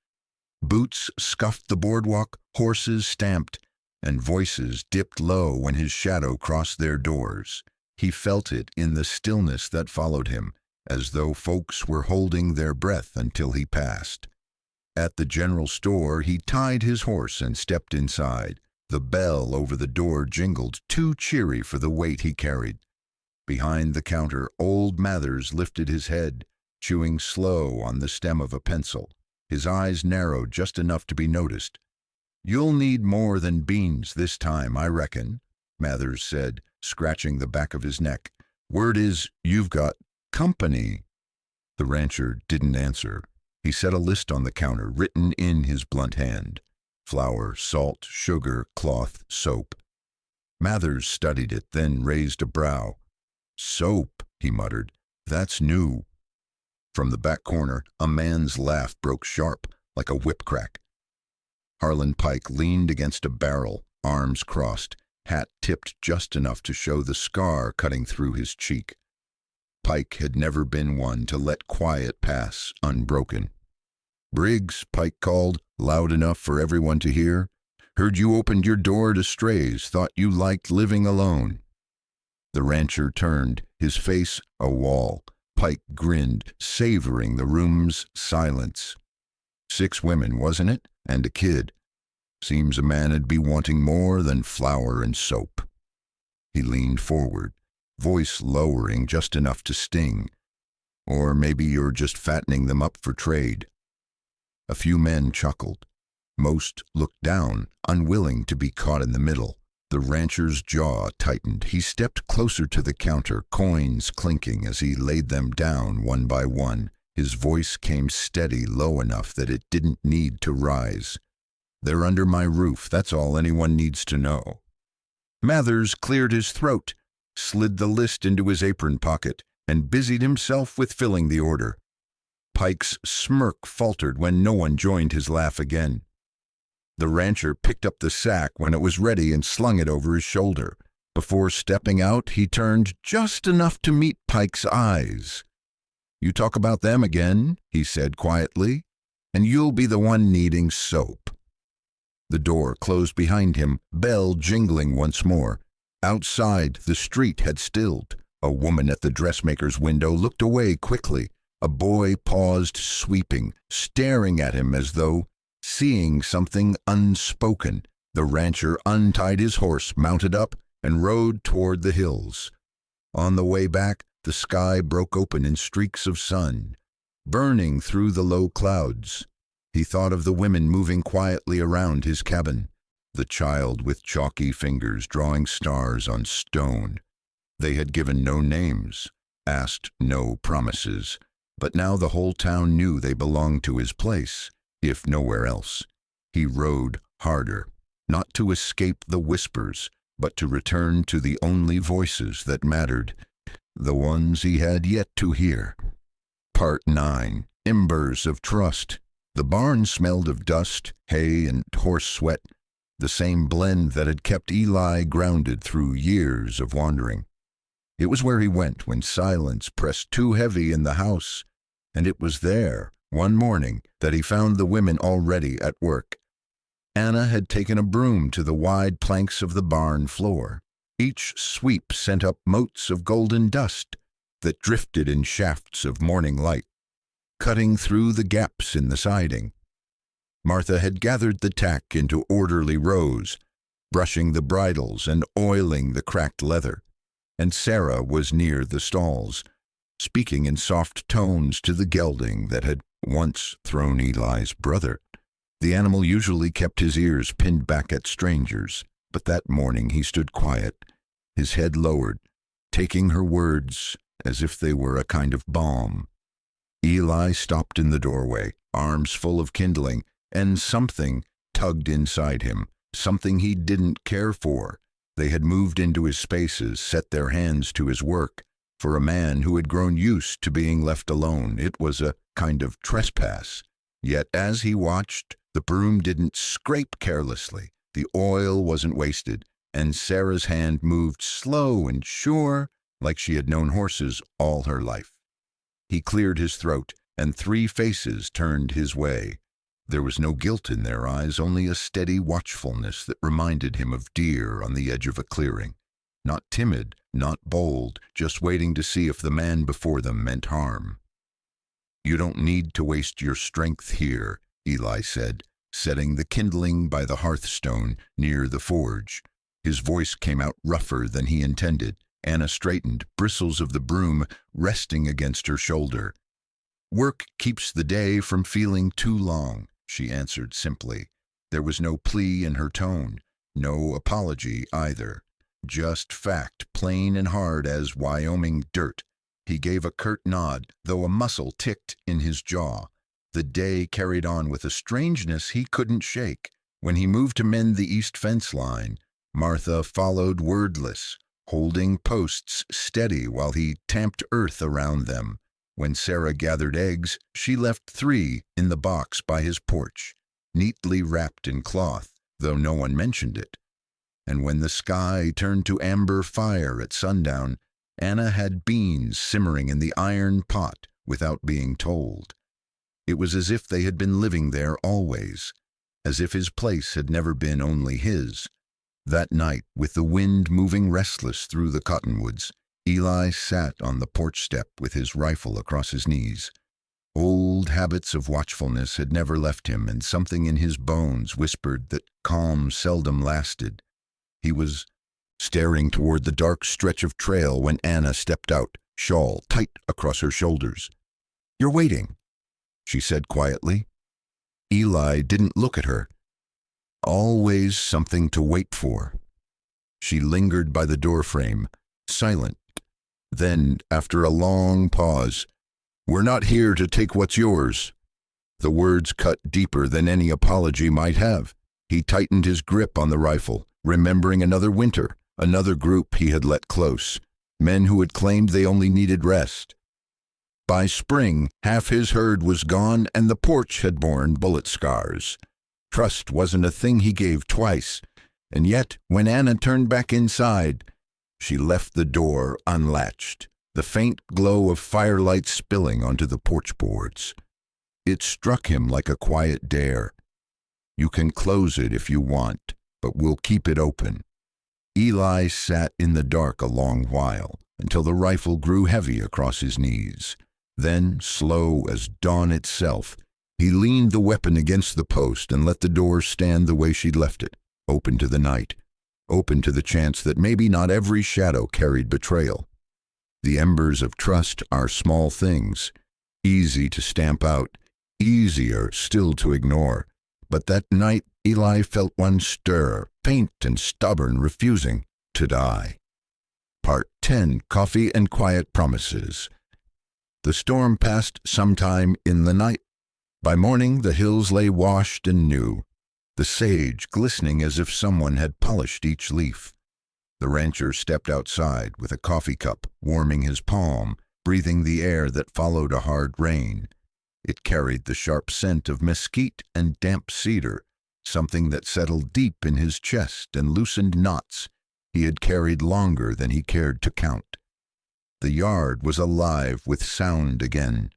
Boots scuffed the boardwalk, horses stamped, and voices dipped low when his shadow crossed their doors. He felt it in the stillness that followed him, as though folks were holding their breath until he passed. At the general store, he tied his horse and stepped inside. The bell over the door jingled, too cheery for the weight he carried. Behind the counter, old Mathers lifted his head, chewing slow on the stem of a pencil. His eyes narrowed just enough to be noticed. "You'll need more than beans this time, I reckon," Mathers said, scratching the back of his neck. "Word is you've got company." The rancher didn't answer. He set a list on the counter, written in his blunt hand. Flour, salt, sugar, cloth, soap. Mathers studied it, then raised a brow. "Soap," he muttered. "That's new." From the back corner, a man's laugh broke sharp, like a whip crack. Harlan Pike leaned against a barrel, arms crossed, hat tipped just enough to show the scar cutting through his cheek. Pike had never been one to let quiet pass unbroken. "Briggs," Pike called, loud enough for everyone to hear. "Heard you opened your door to strays, thought you liked living alone." The rancher turned, his face a wall. Pike grinned, savoring the room's silence. 6 women, wasn't it? And a kid. Seems a man'd be wanting more than flour and soap. He leaned forward, voice lowering just enough to sting. "Or maybe you're just fattening them up for trade." A few men chuckled. Most looked down, unwilling to be caught in the middle. The rancher's jaw tightened. He stepped closer to the counter, coins clinking as he laid them down one by one. His voice came steady, low enough that it didn't need to rise. "They're under my roof, that's all anyone needs to know." Mathers cleared his throat, slid the list into his apron pocket, and busied himself with filling the order. Pike's smirk faltered when no one joined his laugh again. The rancher picked up the sack when it was ready and slung it over his shoulder. Before stepping out, he turned just enough to meet Pike's eyes. "You talk about them again," he said quietly, "and you'll be the one needing soap." The door closed behind him, bell jingling once more. Outside, the street had stilled. A woman at the dressmaker's window looked away quickly. A boy paused, sweeping, staring at him as though seeing something unspoken. The rancher untied his horse, mounted up, and rode toward the hills. On the way back, the sky broke open in streaks of sun, burning through the low clouds. He thought of the women moving quietly around his cabin, the child with chalky fingers drawing stars on stone. They had given no names, asked no promises, but now the whole town knew they belonged to his place, if nowhere else. He rode harder, not to escape the whispers, but to return to the only voices that mattered, the ones he had yet to hear. Part 9. Embers of Trust. The barn smelled of dust, hay, and horse sweat, the same blend that had kept Eli grounded through years of wandering. It was where he went when silence pressed too heavy in the house, and it was there, one morning, that he found the women already at work. Anna had taken a broom to the wide planks of the barn floor. Each sweep sent up motes of golden dust that drifted in shafts of morning light, cutting through the gaps in the siding. Martha had gathered the tack into orderly rows, brushing the bridles and oiling the cracked leather, and Sarah was near the stalls, speaking in soft tones to the gelding that had once thrown Eli's brother. The animal usually kept his ears pinned back at strangers, but that morning he stood quiet, his head lowered, taking her words as if they were a kind of balm. Eli stopped in the doorway, arms full of kindling, and something tugged inside him, something he didn't care for. They had moved into his spaces, set their hands to his work. For a man who had grown used to being left alone, it was a kind of trespass. Yet as he watched, the broom didn't scrape carelessly, the oil wasn't wasted, and Sarah's hand moved slow and sure, like she had known horses all her life. He cleared his throat, and 3 faces turned his way. There was no guilt in their eyes, only a steady watchfulness that reminded him of deer on the edge of a clearing. Not timid, not bold, just waiting to see if the man before them meant harm. "You don't need to waste your strength here," Eli said, setting the kindling by the hearthstone near the forge. His voice came out rougher than he intended. Anna straightened, bristles of the broom resting against her shoulder. "Work keeps the day from feeling too long," she answered simply. There was no plea in her tone, no apology either. Just fact, plain and hard as Wyoming dirt. He gave a curt nod, though a muscle ticked in his jaw. The day carried on with a strangeness he couldn't shake. When he moved to mend the east fence line, Martha followed wordless, holding posts steady while he tamped earth around them. When Sarah gathered eggs, she left 3 in the box by his porch, neatly wrapped in cloth, though no one mentioned it. And when the sky turned to amber fire at sundown, Anna had beans simmering in the iron pot without being told. It was as if they had been living there always, as if his place had never been only his. That night, with the wind moving restless through the cottonwoods, Eli sat on the porch step with his rifle across his knees. Old habits of watchfulness had never left him, and something in his bones whispered that calm seldom lasted. He was staring toward the dark stretch of trail when Anna stepped out, shawl tight across her shoulders. "You're waiting," she said quietly. Eli didn't look at her. Always something to wait for. She lingered by the doorframe, silent. Then, after a long pause, "We're not here to take what's yours." The words cut deeper than any apology might have. He tightened his grip on the rifle, remembering another winter, another group he had let close, men who had claimed they only needed rest. By spring, half his herd was gone and the porch had borne bullet scars. Trust wasn't a thing he gave twice, and yet, when Anna turned back inside, she left the door unlatched, the faint glow of firelight spilling onto the porch boards. It struck him like a quiet dare. "You can close it if you want, but we'll keep it open." Eli sat in the dark a long while, until the rifle grew heavy across his knees. Then, slow as dawn itself, he leaned the weapon against the post and let the door stand the way she'd left it, open to the night, open to the chance that maybe not every shadow carried betrayal. The embers of trust are small things, easy to stamp out, easier still to ignore. But that night Eli felt one stir, faint and stubborn, refusing to die. Part 10. Coffee and Quiet Promises. The storm passed sometime in the night. By morning the hills lay washed and new, the sage glistening as if someone had polished each leaf. The rancher stepped outside with a coffee cup, warming his palm, breathing the air that followed a hard rain. It carried the sharp scent of mesquite and damp cedar, something that settled deep in his chest and loosened knots he had carried longer than he cared to count. The yard was alive with sound again,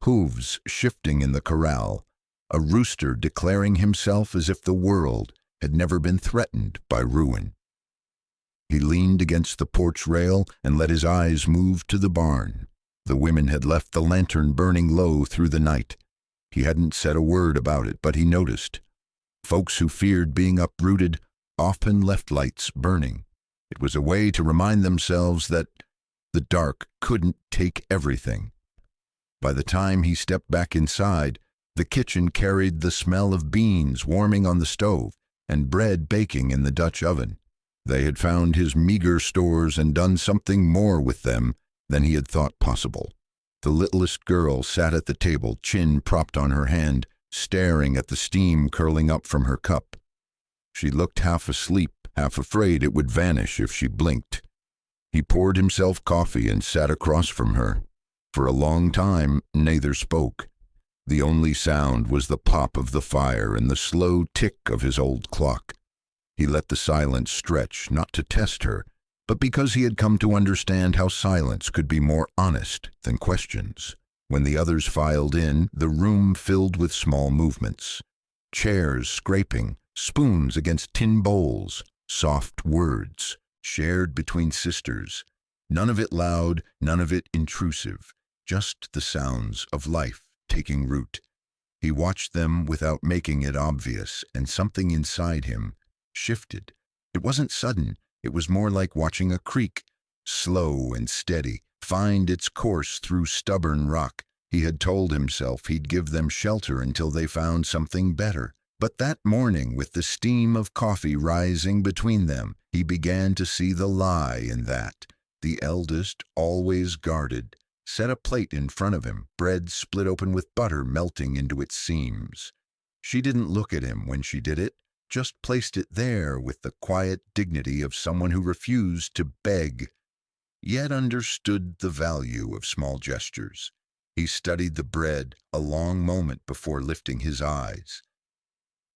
hooves shifting in the corral, a rooster declaring himself as if the world had never been threatened by ruin. He leaned against the porch rail and let his eyes move to the barn. The women had left the lantern burning low through the night. He hadn't said a word about it, but he noticed. Folks who feared being uprooted often left lights burning. It was a way to remind themselves that the dark couldn't take everything. By the time he stepped back inside, the kitchen carried the smell of beans warming on the stove and bread baking in the Dutch oven. They had found his meager stores and done something more with them than he had thought possible. The littlest girl sat at the table, chin propped on her hand, staring at the steam curling up from her cup. She looked half asleep, half afraid it would vanish if she blinked. He poured himself coffee and sat across from her. For a long time, neither spoke. The only sound was the pop of the fire and the slow tick of his old clock. He let the silence stretch, not to test her, but because he had come to understand how silence could be more honest than questions. When the others filed in, the room filled with small movements. Chairs scraping, spoons against tin bowls, soft words, shared between sisters. None of it loud, none of it intrusive, just the sounds of life taking root. He watched them without making it obvious, and something inside him shifted. It wasn't sudden, it was more like watching a creek, slow and steady, find its course through stubborn rock. He had told himself he'd give them shelter until they found something better. But that morning, with the steam of coffee rising between them, he began to see the lie in that. The eldest, always guarded, set a plate in front of him, bread split open with butter melting into its seams. She didn't look at him when she did it, just placed it there with the quiet dignity of someone who refused to beg, yet understood the value of small gestures. He studied the bread a long moment before lifting his eyes.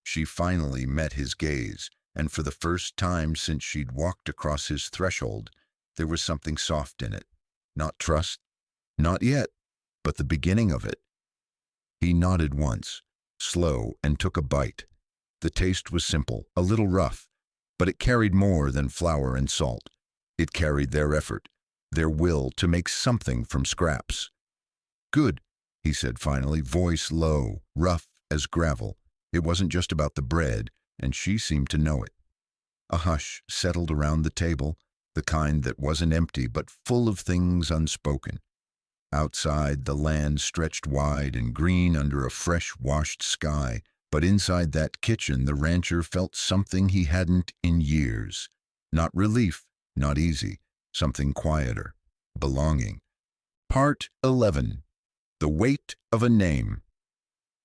She finally met his gaze, and for the first time since she'd walked across his threshold, there was something soft in it. Not trust, not yet, but the beginning of it. He nodded once, slow, and took a bite. The taste was simple, a little rough, but it carried more than flour and salt. It carried their effort, their will to make something from scraps. "Good," he said finally, voice low, rough as gravel. It wasn't just about the bread, and she seemed to know it. A hush settled around the table, the kind that wasn't empty but full of things unspoken. Outside, the land stretched wide and green under a fresh-washed sky, but inside that kitchen the rancher felt something he hadn't in years. Not relief, not easy, something quieter, belonging. Part 11. The Weight of a Name.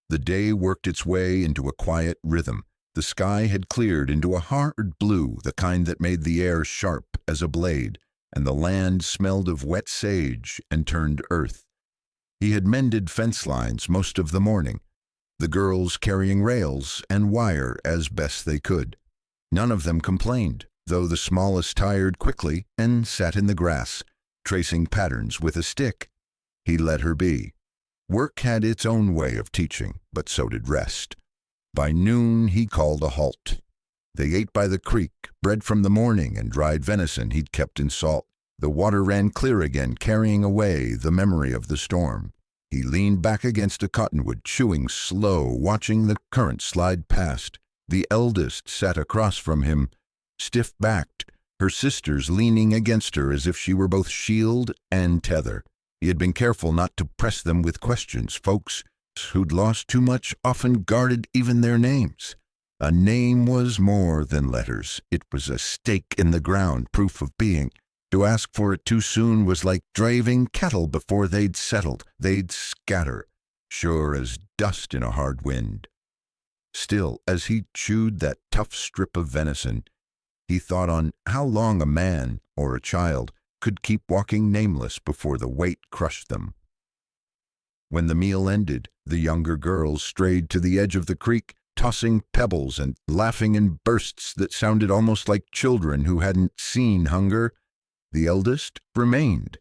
The day worked its way into a quiet rhythm. The sky had cleared into a hard blue, the kind that made the air sharp as a blade, and the land smelled of wet sage and turned earth. He had mended fence lines most of the morning, the girls carrying rails and wire as best they could. None of them complained, though the smallest tired quickly and sat in the grass, tracing patterns with a stick. He let her be. Work had its own way of teaching, but so did rest. By noon he called a halt. They ate by the creek, bread from the morning and dried venison he'd kept in salt. The water ran clear again, carrying away the memory of the storm. He leaned back against a cottonwood, chewing slow, watching the current slide past. The eldest sat across from him, stiff-backed, her sisters leaning against her as if she were both shield and tether. He had been careful not to press them with questions. Folks who'd lost too much often guarded even their names. A name was more than letters. It was a stake in the ground, proof of being. To ask for it too soon was like driving cattle before they'd settled. They'd scatter, sure as dust in a hard wind. Still, as he chewed that tough strip of venison, he thought on how long a man or a child could keep walking nameless before the weight crushed them. When the meal ended, the younger girls strayed to the edge of the creek, tossing pebbles and laughing in bursts that sounded almost like children who hadn't seen hunger. The eldest remained.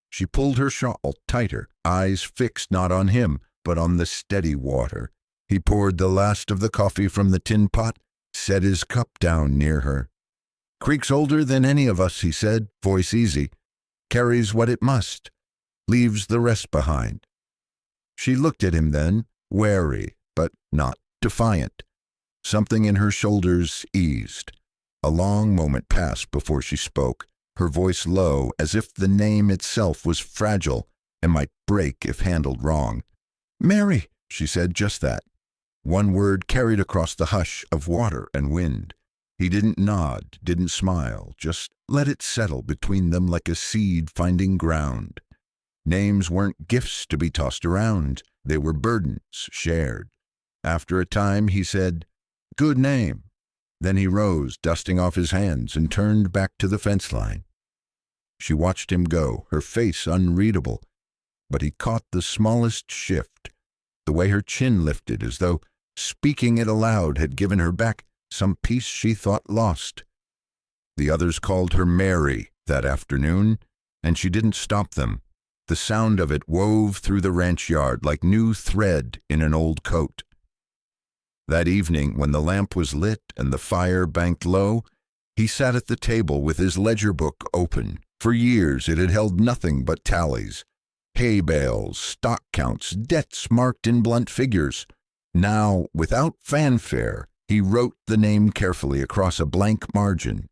She pulled her shawl tighter, eyes fixed not on him, but on the steady water. He poured the last of the coffee from the tin pot, set his cup down near her. "Creek's older than any of us," he said, voice easy. "Carries what it must, leaves the rest behind." She looked at him then, wary, but not defiant. Something in her shoulders eased. A long moment passed before she spoke, her voice low, as if the name itself was fragile and might break if handled wrong. "Mary," she said, just that. One word carried across the hush of water and wind. He didn't nod, didn't smile, just let it settle between them like a seed finding ground. Names weren't gifts to be tossed around. They were burdens shared. After a time, he said, "Good name." Then he rose, dusting off his hands, and turned back to the fence line. She watched him go, her face unreadable, but he caught the smallest shift, the way her chin lifted, as though speaking it aloud had given her back some piece she thought lost. The others called her Mary that afternoon, and she didn't stop them. The sound of it wove through the ranch yard like new thread in an old coat. That evening, when the lamp was lit and the fire banked low, he sat at the table with his ledger book open. For years it had held nothing but tallies, hay bales, stock counts, debts marked in blunt figures. Now, without fanfare, he wrote the name carefully across a blank margin.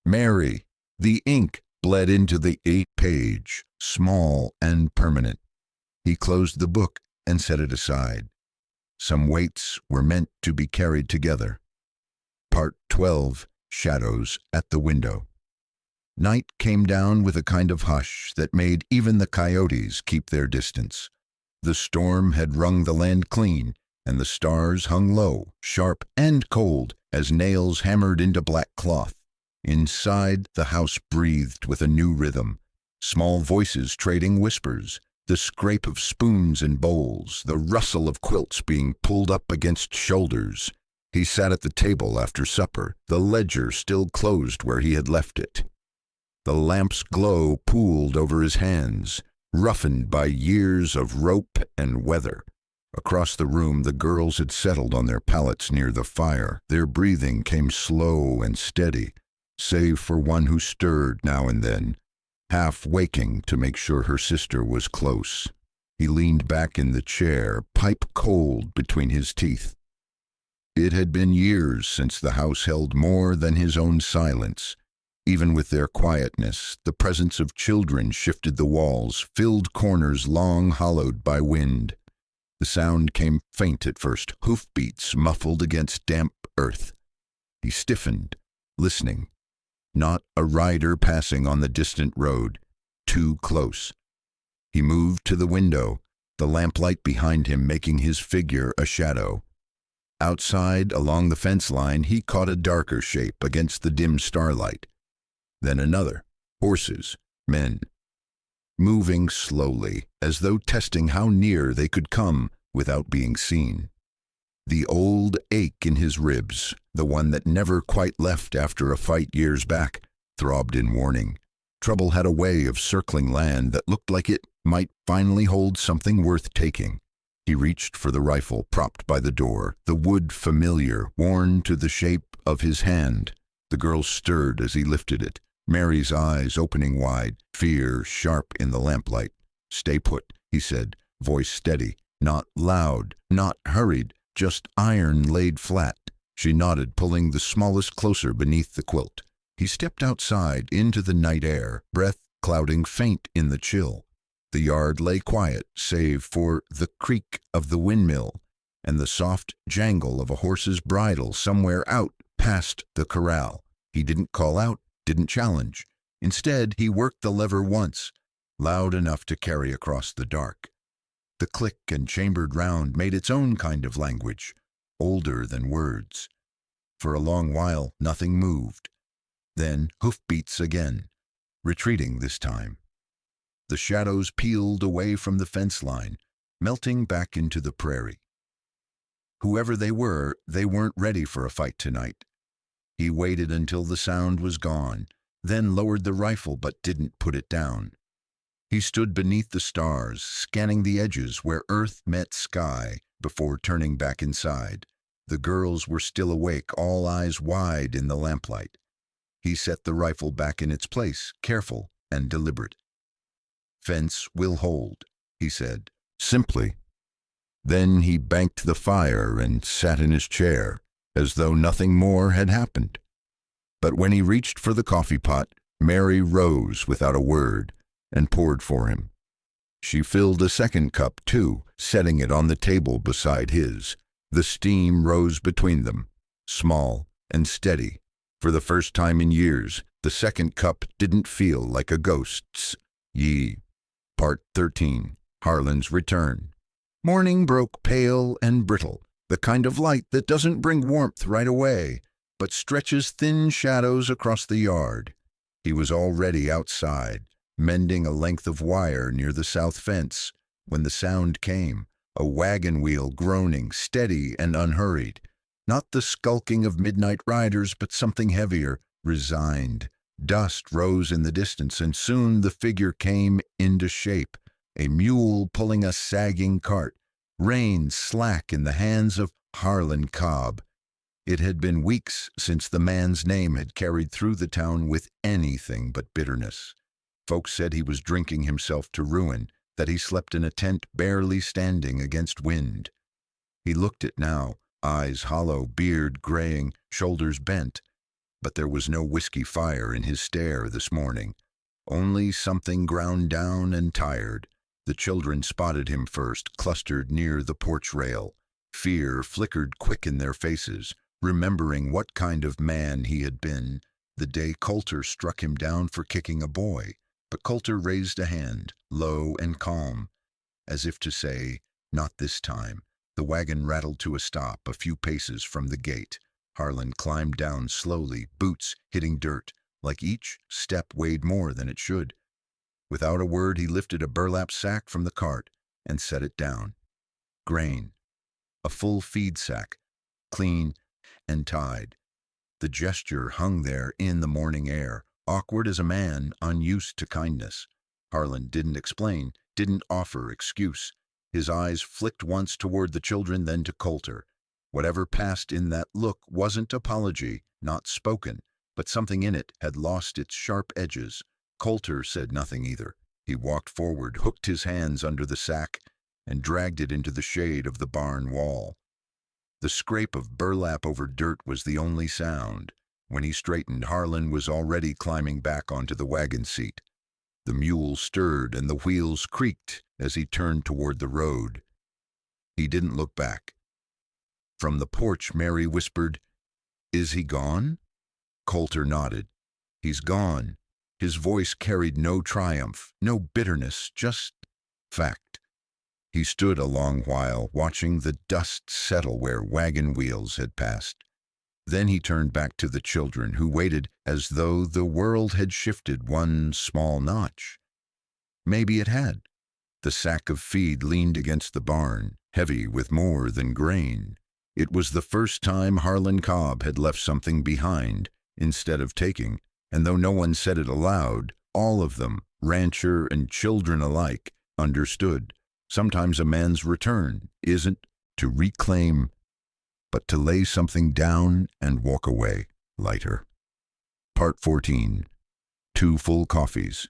Mary. The ink bled into the 8-page, small and permanent. He closed the book and set it aside. Some weights were meant to be carried together. Part 12. Shadows at the Window. Night came down with a kind of hush that made even the coyotes keep their distance. The storm had wrung the land clean, and the stars hung low, sharp and cold, as nails hammered into black cloth. Inside, the house breathed with a new rhythm, small voices trading whispers, the scrape of spoons and bowls, the rustle of quilts being pulled up against shoulders. He sat at the table after supper, the ledger still closed where he had left it. The lamp's glow pooled over his hands, roughened by years of rope and weather. Across the room, the girls had settled on their pallets near the fire. Their breathing came slow and steady, save for one who stirred now and then, half waking to make sure her sister was close. He leaned back in the chair, pipe cold between his teeth. It had been years since the house held more than his own silence. Even with their quietness, the presence of children shifted the walls, filled corners long hollowed by wind. The sound came faint at first, hoofbeats muffled against damp earth. He stiffened, listening. Not a rider passing on the distant road, too close. He moved to the window, the lamplight behind him making his figure a shadow. Outside, along the fence line, he caught a darker shape against the dim starlight. Then another, horses, men, moving slowly, as though testing how near they could come without being seen. The old ache in his ribs, the one that never quite left after a fight years back, throbbed in warning. Trouble had a way of circling land that looked like it might finally hold something worth taking. He reached for the rifle propped by the door, the wood familiar, worn to the shape of his hand. The girl stirred as he lifted it, Mary's eyes opening wide, fear sharp in the lamplight. "Stay put," he said, voice steady, not loud, not hurried, just iron laid flat. She nodded, pulling the smallest closer beneath the quilt. He stepped outside into the night air, breath clouding faint in the chill. The yard lay quiet, save for the creak of the windmill and the soft jangle of a horse's bridle somewhere out past the corral. He didn't call out, didn't challenge. Instead, he worked the lever once, loud enough to carry across the dark. The click and chambered round made its own kind of language, older than words. For a long while, nothing moved. Then hoofbeats again, retreating this time. The shadows peeled away from the fence line, melting back into the prairie. Whoever they weren't ready for a fight tonight. He waited until the sound was gone, then lowered the rifle but didn't put it down. He stood beneath the stars, scanning the edges where earth met sky before turning back inside. The girls were still awake, all eyes wide in the lamplight. He set the rifle back in its place, careful and deliberate. "Fence will hold," he said, simply. Then he banked the fire and sat in his chair, as though nothing more had happened. But when he reached for the coffee pot, Mary rose without a word and poured for him. She filled a second cup, too, setting it on the table beside his. The steam rose between them, small and steady. For the first time in years, the second cup didn't feel like a ghost's. Part 13. Harlan's Return. Morning broke pale and brittle, the kind of light that doesn't bring warmth right away, but stretches thin shadows across the yard. He was already outside, mending a length of wire near the south fence, when the sound came, a wagon wheel groaning, steady and unhurried. Not the skulking of midnight riders, but something heavier, resigned. Dust rose in the distance, and soon the figure came into shape, a mule pulling a sagging cart, reins slack in the hands of Harlan Cobb. It had been weeks since the man's name had carried through the town with anything but bitterness. Folks said he was drinking himself to ruin, that he slept in a tent barely standing against wind. He looked it now, eyes hollow, beard graying, shoulders bent. But there was no whiskey fire in his stare this morning, only something ground down and tired. The children spotted him first, clustered near the porch rail. Fear flickered quick in their faces, remembering what kind of man he had been the day Coulter struck him down for kicking a boy. But Coulter raised a hand, low and calm, as if to say, "Not this time." The wagon rattled to a stop a few paces from the gate. Harlan climbed down slowly, boots hitting dirt, like each step weighed more than it should. Without a word, he lifted a burlap sack from the cart and set it down. Grain. A full feed sack, clean and tied. The gesture hung there in the morning air, awkward as a man unused to kindness. Harlan didn't explain, didn't offer excuse. His eyes flicked once toward the children, then to Coulter. Whatever passed in that look wasn't apology, not spoken, but something in it had lost its sharp edges. Coulter said nothing either. He walked forward, hooked his hands under the sack, and dragged it into the shade of the barn wall. The scrape of burlap over dirt was the only sound. When he straightened, Harlan was already climbing back onto the wagon seat. The mule stirred and the wheels creaked as he turned toward the road. He didn't look back. From the porch, Mary whispered, "Is he gone?" Coulter nodded. "He's gone." His voice carried no triumph, no bitterness, just fact. He stood a long while, watching the dust settle where wagon wheels had passed. Then he turned back to the children, who waited as though the world had shifted one small notch. Maybe it had. The sack of feed leaned against the barn, heavy with more than grain. It was the first time Harlan Cobb had left something behind instead of taking, and though no one said it aloud, all of them, rancher and children alike, understood. Sometimes a man's return isn't to reclaim, but to lay something down and walk away lighter. Part 14. 2 full coffees.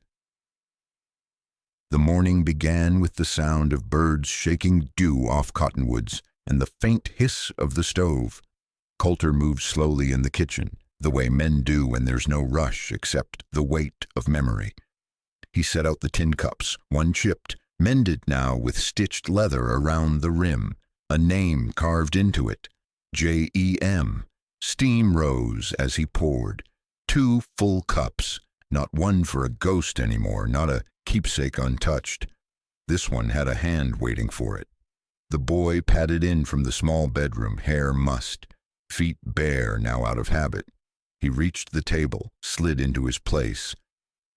The morning began with the sound of birds shaking dew off cottonwoods and the faint hiss of the stove. Coulter moved slowly in the kitchen, the way men do when there's no rush except the weight of memory. He set out the tin cups, one chipped, mended now with stitched leather around the rim, a name carved into it, J.E.M. Steam rose as he poured. 2 full cups, not one for a ghost anymore, not a keepsake untouched. This one had a hand waiting for it. The boy padded in from the small bedroom, hair mussed, feet bare now out of habit. He reached the table, slid into his place.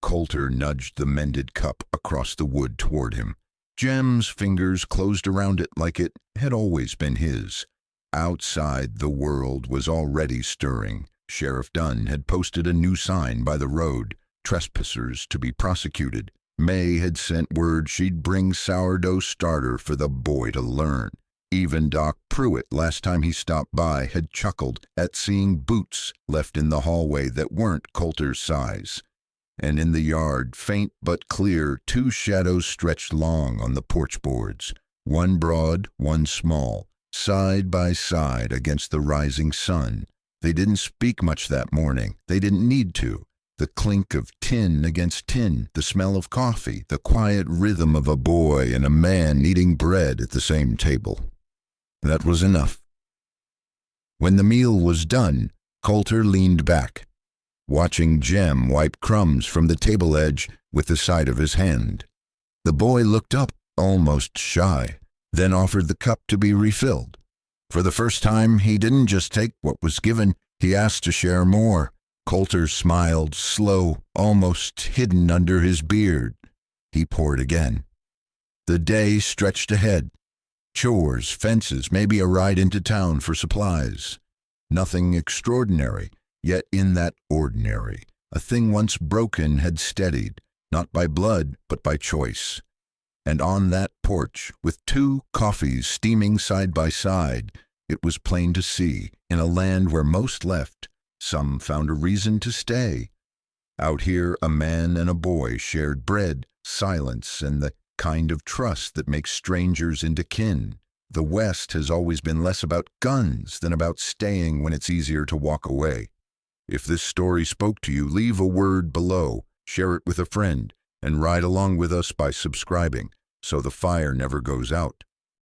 Coulter nudged the mended cup across the wood toward him. Jem's fingers closed around it like it had always been his. Outside, the world was already stirring. Sheriff Dunn had posted a new sign by the road, trespassers to be prosecuted. May had sent word she'd bring sourdough starter for the boy to learn. Even Doc Pruitt, last time he stopped by, had chuckled at seeing boots left in the hallway that weren't Coulter's size. And in the yard, faint but clear, 2 shadows stretched long on the porch boards, one broad, one small, side by side against the rising sun. They didn't speak much that morning. They didn't need to. The clink of tin against tin, the smell of coffee, the quiet rhythm of a boy and a man eating bread at the same table. That was enough. When the meal was done, Coulter leaned back, watching Jem wipe crumbs from the table edge with the side of his hand. The boy looked up, almost shy, then offered the cup to be refilled. For the first time, he didn't just take what was given, he asked to share more. Coulter smiled, slow, almost hidden under his beard. He poured again. The day stretched ahead. Chores, fences, maybe a ride into town for supplies. Nothing extraordinary, yet in that ordinary, a thing once broken had steadied, not by blood, but by choice. And on that porch, with 2 coffees steaming side by side, it was plain to see, in a land where most left, some found a reason to stay. Out here, a man and a boy shared bread, silence, and the kind of trust that makes strangers into kin. The West has always been less about guns than about staying when it's easier to walk away. If this story spoke to you, leave a word below, share it with a friend, and ride along with us by subscribing, so the fire never goes out.